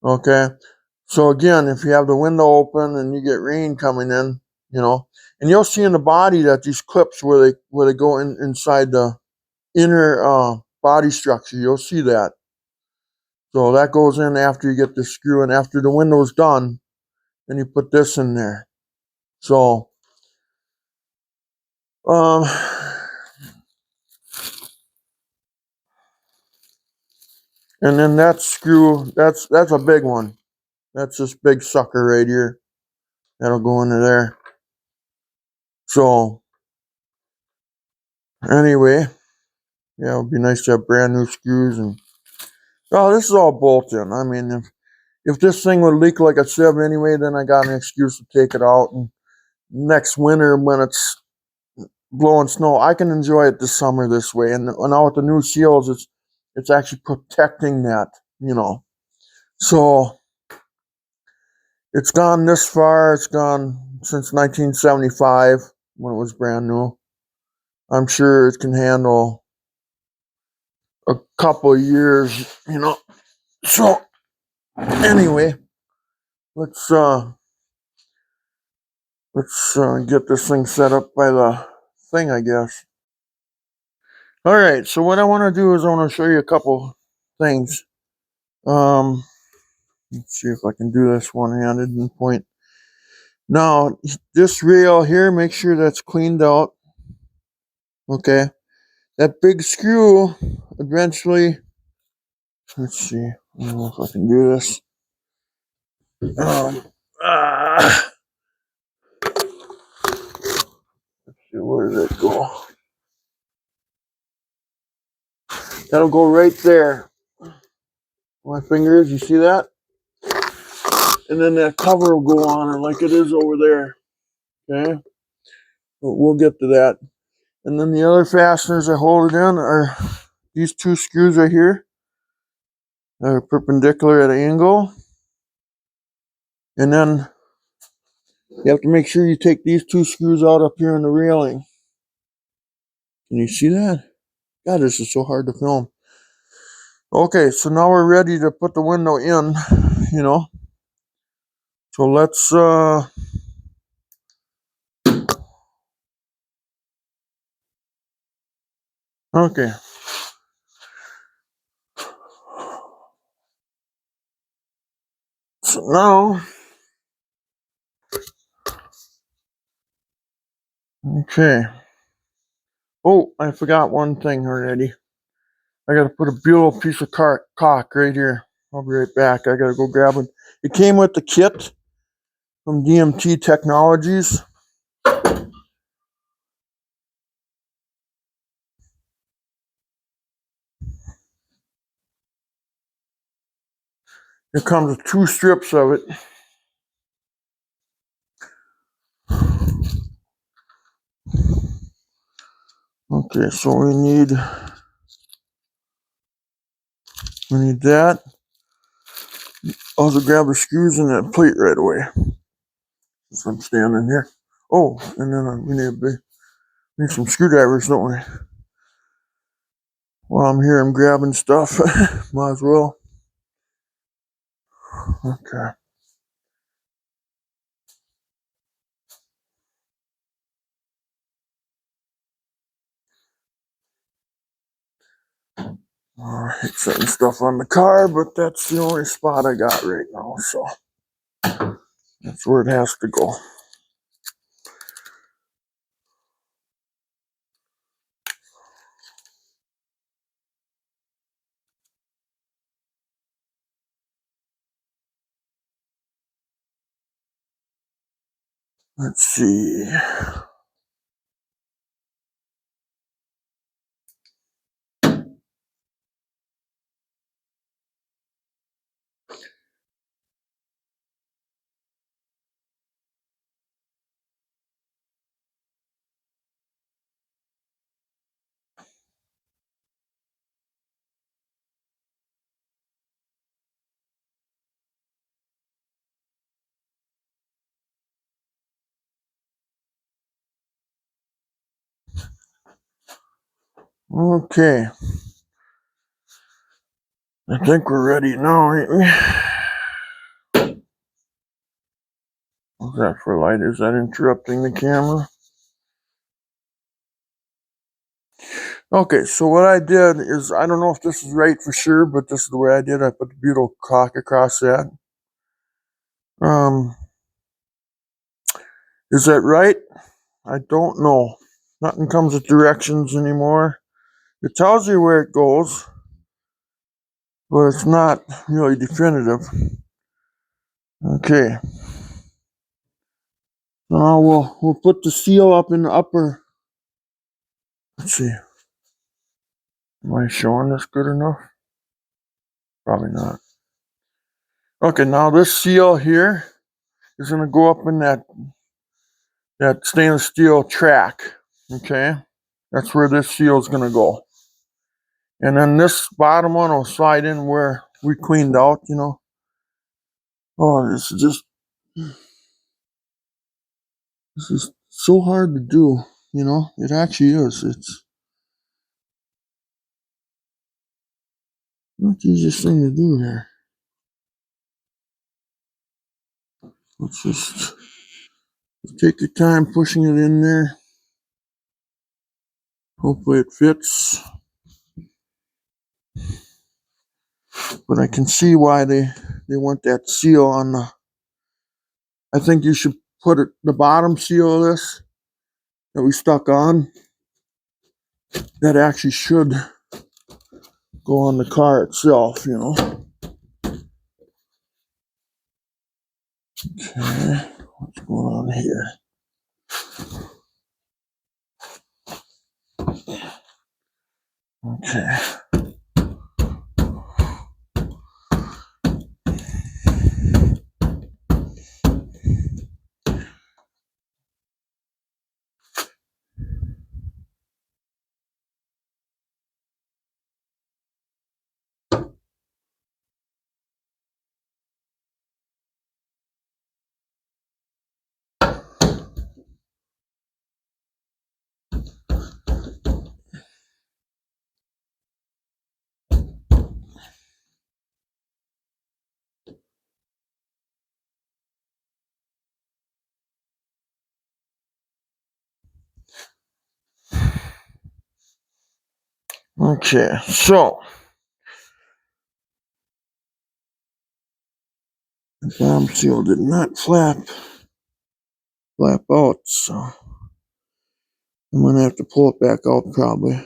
Okay? So again, if you have the window open and you get rain coming in, and you'll see in the body that these clips where they go inside the inner body structure, you'll see that. So that goes in after you get the screw, and after the window's done, then you put this in there. So, and then that screw, that's a big one. That's this big sucker right here. That'll go into there. So, anyway, yeah, it would be nice to have brand new screws. And oh, this is all bolt-in. I mean, if this thing would leak like a sieve anyway, then I got an excuse to take it out. And next winter, when it's blowing snow, I can enjoy it this summer this way. And now with the new seals, it's actually protecting that, So it's gone this far. It's gone since 1975 when it was brand new. I'm sure it can handle a couple of years, So anyway, let's get this thing set up by the thing, I guess. All right. So what I want to do is I want to show you a couple things. Let's see if I can do this one-handed and point. Now, this rail here, make sure that's cleaned out. Okay. That big screw, eventually, let's see. I don't know if I can do this. Let's see, where does it go? That'll go right there. My fingers, you see that? And then that cover will go on it like it is over there. Okay? But we'll get to that. And then the other fasteners that hold it in are these two screws right here. They're perpendicular at an angle. And then you have to make sure you take these two screws out up here on the railing. Can you see that? God, this is so hard to film. Okay, so now we're ready to put the window in, So let's, okay. So now, okay. Oh, I forgot one thing already. I gotta put a beautiful piece of caulk right here. I'll be right back. I gotta go grab it. It came with the kit from DMT Technologies. It comes with 2 strips of it. Okay, so we need that. Also grab the screws and that plate right away. So I'm standing here. Oh, and then we need some screwdrivers, don't we? While I'm here, I'm grabbing stuff. Might as well. Okay. I hate setting stuff on the car, but that's the only spot I got right now, so that's where it has to go. Let's see. Okay. I think we're ready now, ain't we? What's that for light? Is that interrupting the camera? Okay, so what I did is, I don't know if this is right for sure, but this is the way I did. I put the butyl caulk across that. Is that right? I don't know. Nothing comes with directions anymore. It tells you where it goes, but it's not really definitive. Okay. Now we'll put the seal up in the upper. Let's see. Am I showing this good enough? Probably not. Okay, now this seal here is going to go up in that stainless steel track. Okay, that's where this seal is going to go. And then this bottom one will slide in where we cleaned out, you know. Oh, this is so hard to do, you know. It actually is. It's not the easiest thing to do here. Let's just take your time pushing it in there. Hopefully it fits. But I can see why they want that seal on the. I think you should put it, the bottom seal of this that we stuck on. That actually should go on the car itself, you know. Okay, what's going on here? Okay. Okay, so the bottom seal did not flap out, so I'm gonna have to pull it back out probably.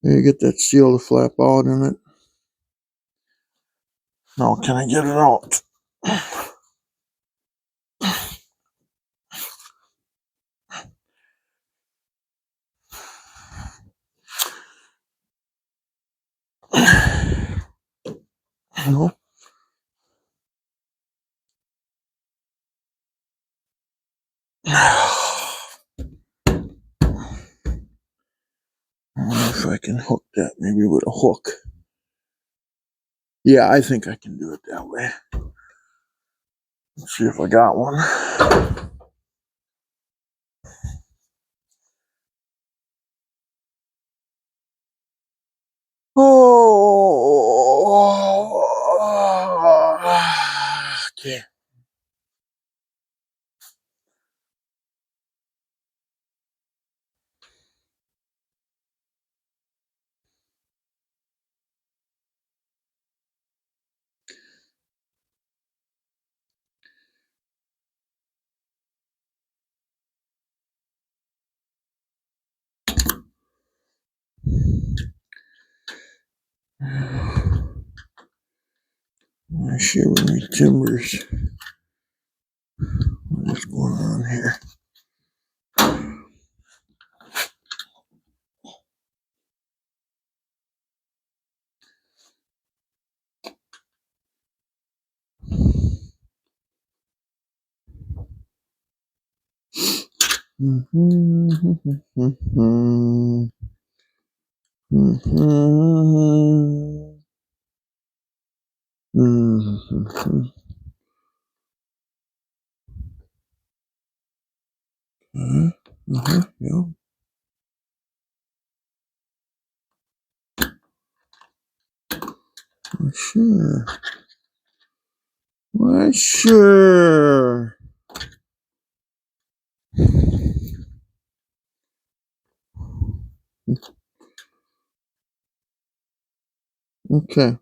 Maybe get that seal to flap out in it. Now, can I get it out? No. I wonder if I can hook that maybe with a hook. Yeah, I think I can do it that way. Let's see if I got one. Oh, okay. I shiver my timbers. What's going on here? Yeah. Sure. Why, sure. Okay.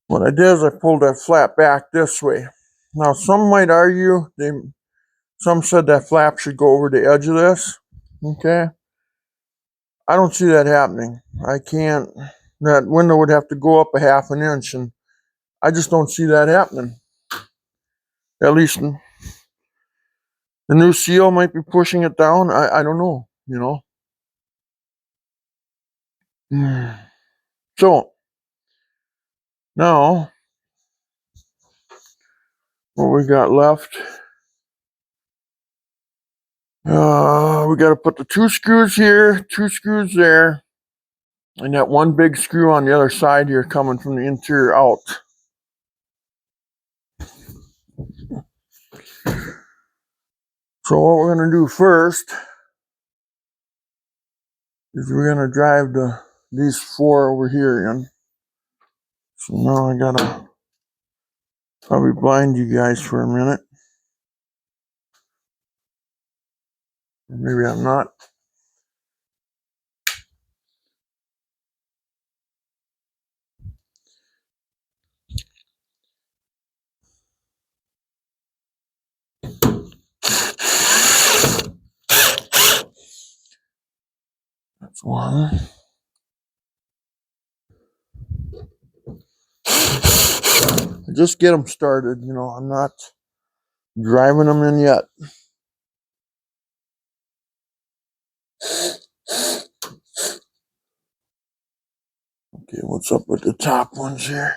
What I did is I pulled that flap back this way. Now, some might argue, some said that flap should go over the edge of this. Okay. I don't see that happening. I can't. That window would have to go up a half an inch, and I just don't see that happening. At least the new seal might be pushing it down. I don't know, you know. So, now, what we got left, we got to put the 2 screws here, 2 screws there, and that one big screw on the other side here coming from the interior out. So what we're going to do first is we're going to drive these 4 over here in. So now I got to probably blind you guys for a minute. Or maybe I'm not. That's one. Just get them started, you know. I'm not driving them in yet. Okay, what's up with the top ones here?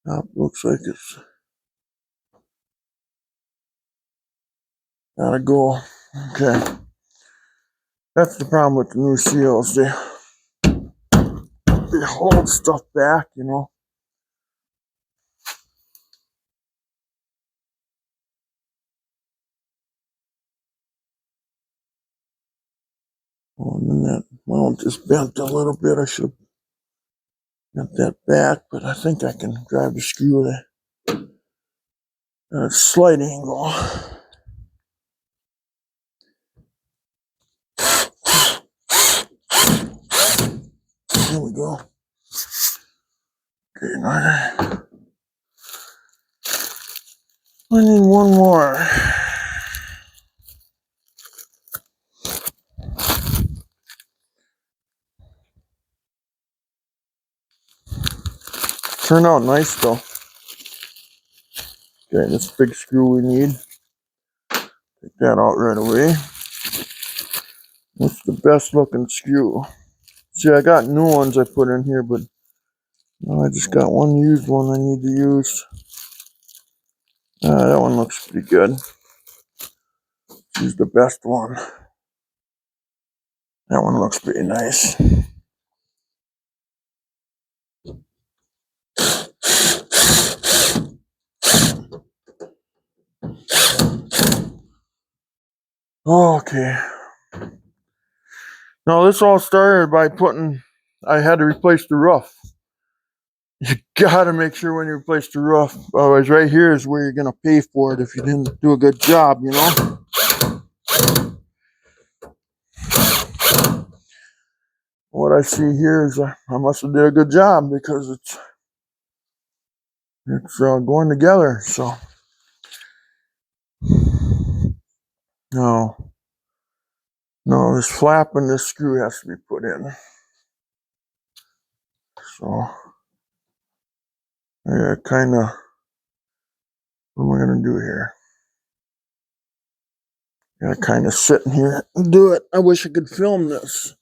Top looks like it's gotta go. Okay. That's the problem with the new seals. They hold stuff back, you know. Oh, and then that mount just bent a little bit. I should have got that back, but I think I can drive the screw at a slight angle. There we go. Okay, now I need one more. Turned out nice though. Okay, this big screw we need. Take that out right away. What's the best looking screw? See, I got new ones I put in here, but I just got one used one I need to use. That one looks pretty good. Use the best one. That one looks pretty nice. Okay. Now this all started by I had to replace the roof. You gotta make sure when you replace the roof, otherwise right here is where you're gonna pay for it if you didn't do a good job, you know? What I see here is I must have did a good job because it's going together, so. No. No, this flap and this screw has to be put in. So, yeah, kind of, what am I going to do here? Gotta kind of sit in here and do it. I wish I could film this.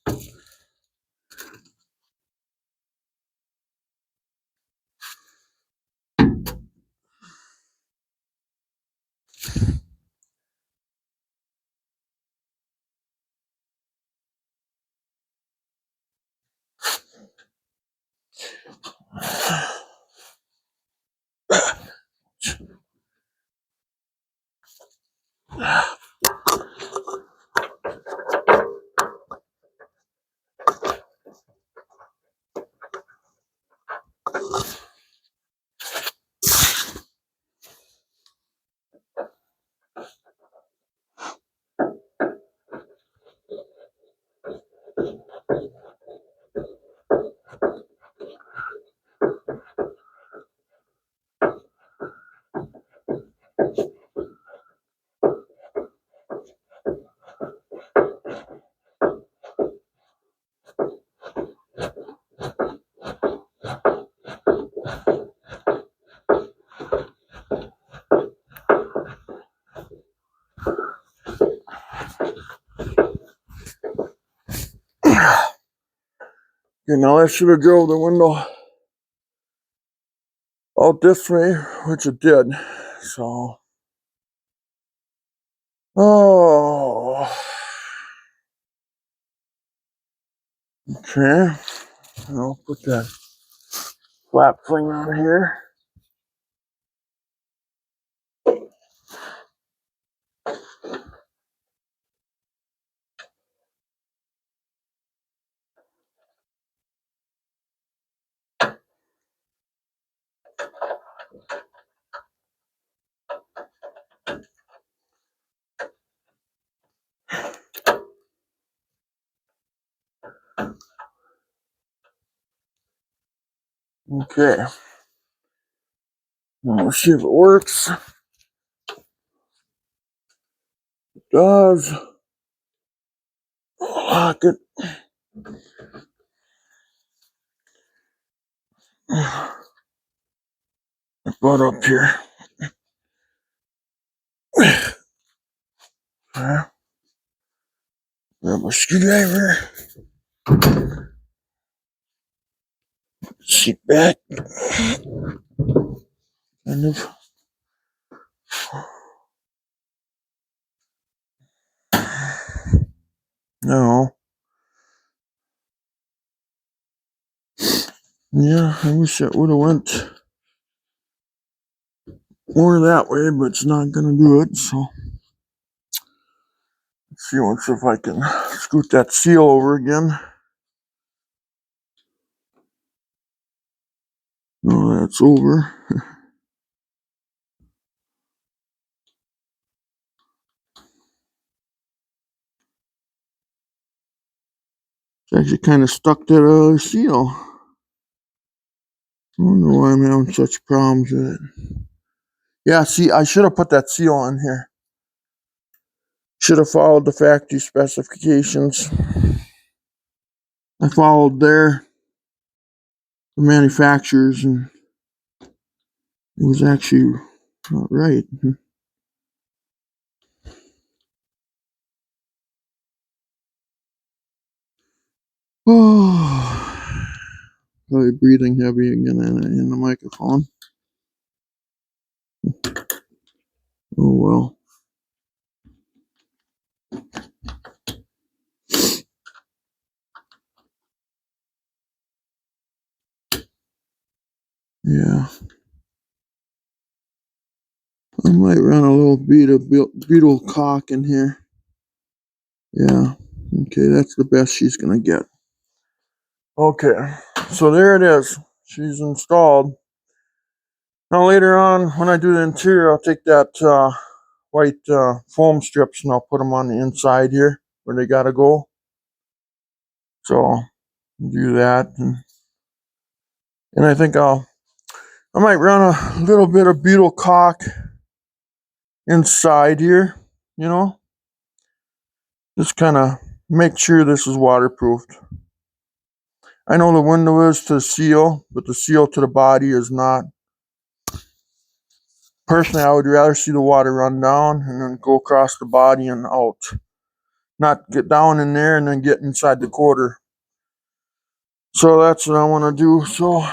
You know, I should have drove the window out this way, which it did. So, oh, okay. I'll put that flap thing on here. Okay. Now let's see if it works. It does. Lock it. I butt up here. Grab a screwdriver. Sit back. Kind of. No. Yeah, I wish it would have went more that way, but it's not gonna do it, so let's see once if I can scoot that seal over again. No, that's over. It's actually kind of stuck that other seal. I don't know why I'm having such problems with it. Yeah, see, I should have put that seal on here. Should have followed the factory specifications. I followed the manufacturers, and it was actually not right. Oh, probably breathing heavy again in the microphone. Oh well. Yeah. I might run a little beetle cock in here. Yeah. Okay, that's the best she's gonna get. Okay, so there it is. She's installed. Now later on, when I do the interior, I'll take that white foam strips and I'll put them on the inside here where they gotta go. So do that, and I think I might run a little bit of beetle caulk inside here. You know, just kind of make sure this is waterproofed. I know the window is to seal, but the seal to the body is not. Personally, I would rather see the water run down and then go across the body and out. Not get down in there and then get inside the quarter. So that's what I want to do. So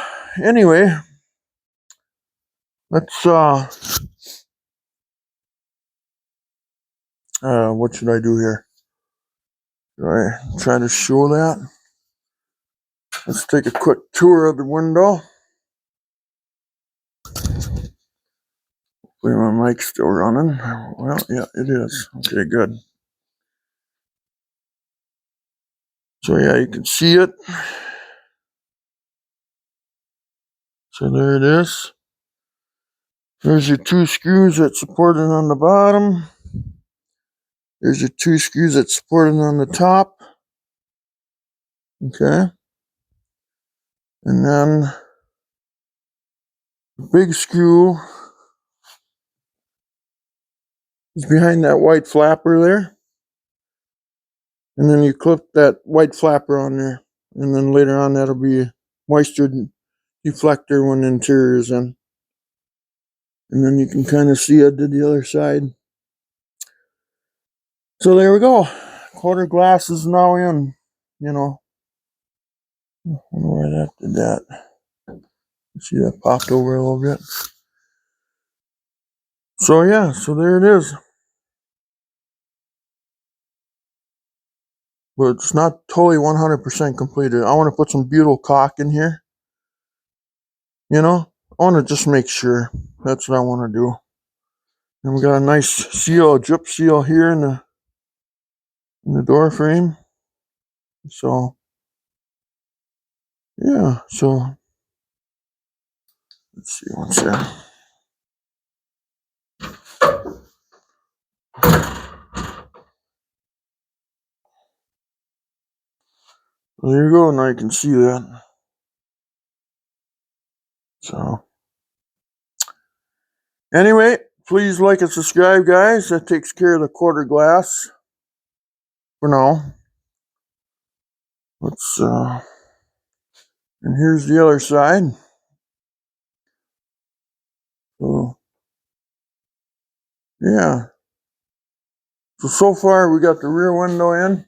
anyway, let's what should I do here? Should I try to show that? Let's take a quick tour of the window. Hopefully my mic's still running. Well, yeah, it is. Okay, good. So yeah, you can see it. So there it is. There's your two screws that support it on the bottom. There's your two screws that support it on the top. Okay. And then the big screw is behind that white flapper there. And then you clip that white flapper on there. And then later on that'll be a moisture deflector when the interior is in. And then you can kind of see it to the other side. So there we go. Quarter glass is now in, you know. I wonder why that did that. See, that popped over a little bit. So yeah, so there it is. But it's not totally 100% completed. I want to put some butyl caulk in here. You know, I want to just make sure. That's what I want to do. And we got a nice seal, a drip seal here in the door frame. So yeah, so let's see what's there. Well, there you go. Now you can see that. So anyway, please like and subscribe, guys. That takes care of the quarter glass for now. Let's and here's the other side. So yeah. So far we got the rear window in.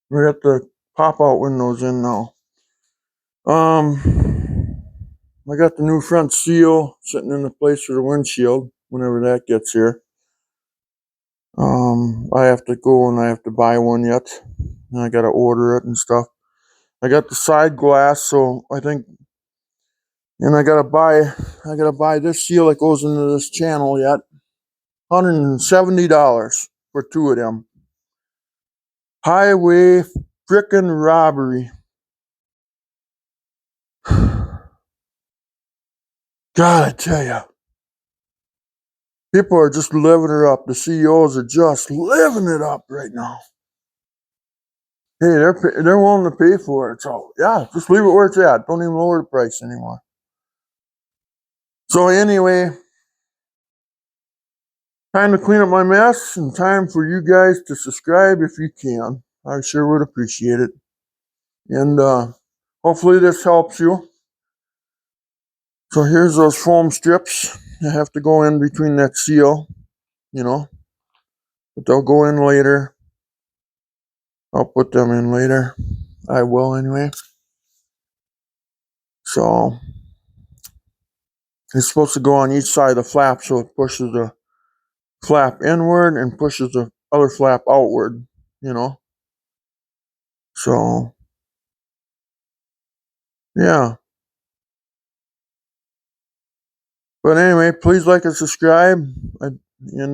We got the pop-out windows in now. I got the new front seal sitting in the place for the windshield whenever that gets here. I have to go and I have to buy one yet. And I gotta order it and stuff. I got the side glass, so I think, and I gotta buy this seal that goes into this channel yet. $170 for two of them. Highway frickin' robbery. God, I tell ya. People are just living it up. The CEOs are just living it up right now. Hey, they're willing to pay for it. So yeah, just leave it where it's at. Don't even lower the price anymore. So anyway, time to clean up my mess and time for you guys to subscribe if you can. I sure would appreciate it. And hopefully this helps you. So here's those foam strips. You have to go in between that seal, you know. But they'll go in later. I'll put them in later. I will anyway. So it's supposed to go on each side of the flap, so it pushes the flap inward and pushes the other flap outward, you know. So yeah. But anyway, please like and subscribe. And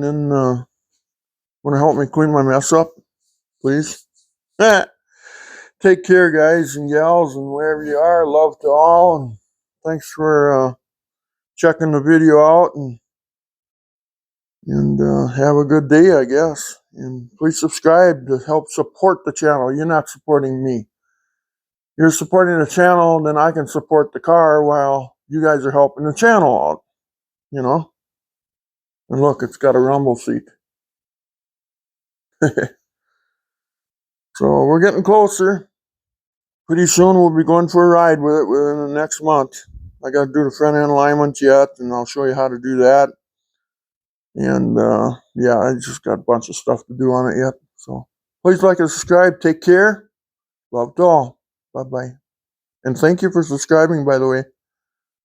then want to help me clean my mess up, please. Take care, guys and gals, and wherever you are. Love to all, and thanks for checking the video out, and have a good day, I guess. And please subscribe to help support the channel. You're not supporting me. You're supporting the channel, then I can support the car while you guys are helping the channel out, you know? And look, it's got a rumble seat. So we're getting closer. Pretty soon we'll be going for a ride with it within the next month. I got to do the front end alignment yet, and I'll show you how to do that. And yeah, I just got a bunch of stuff to do on it yet. So please like and subscribe. Take care. Love to all. Bye-bye. And thank you for subscribing, by the way.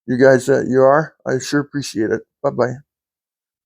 You guys that you are, I sure appreciate it. Bye-bye.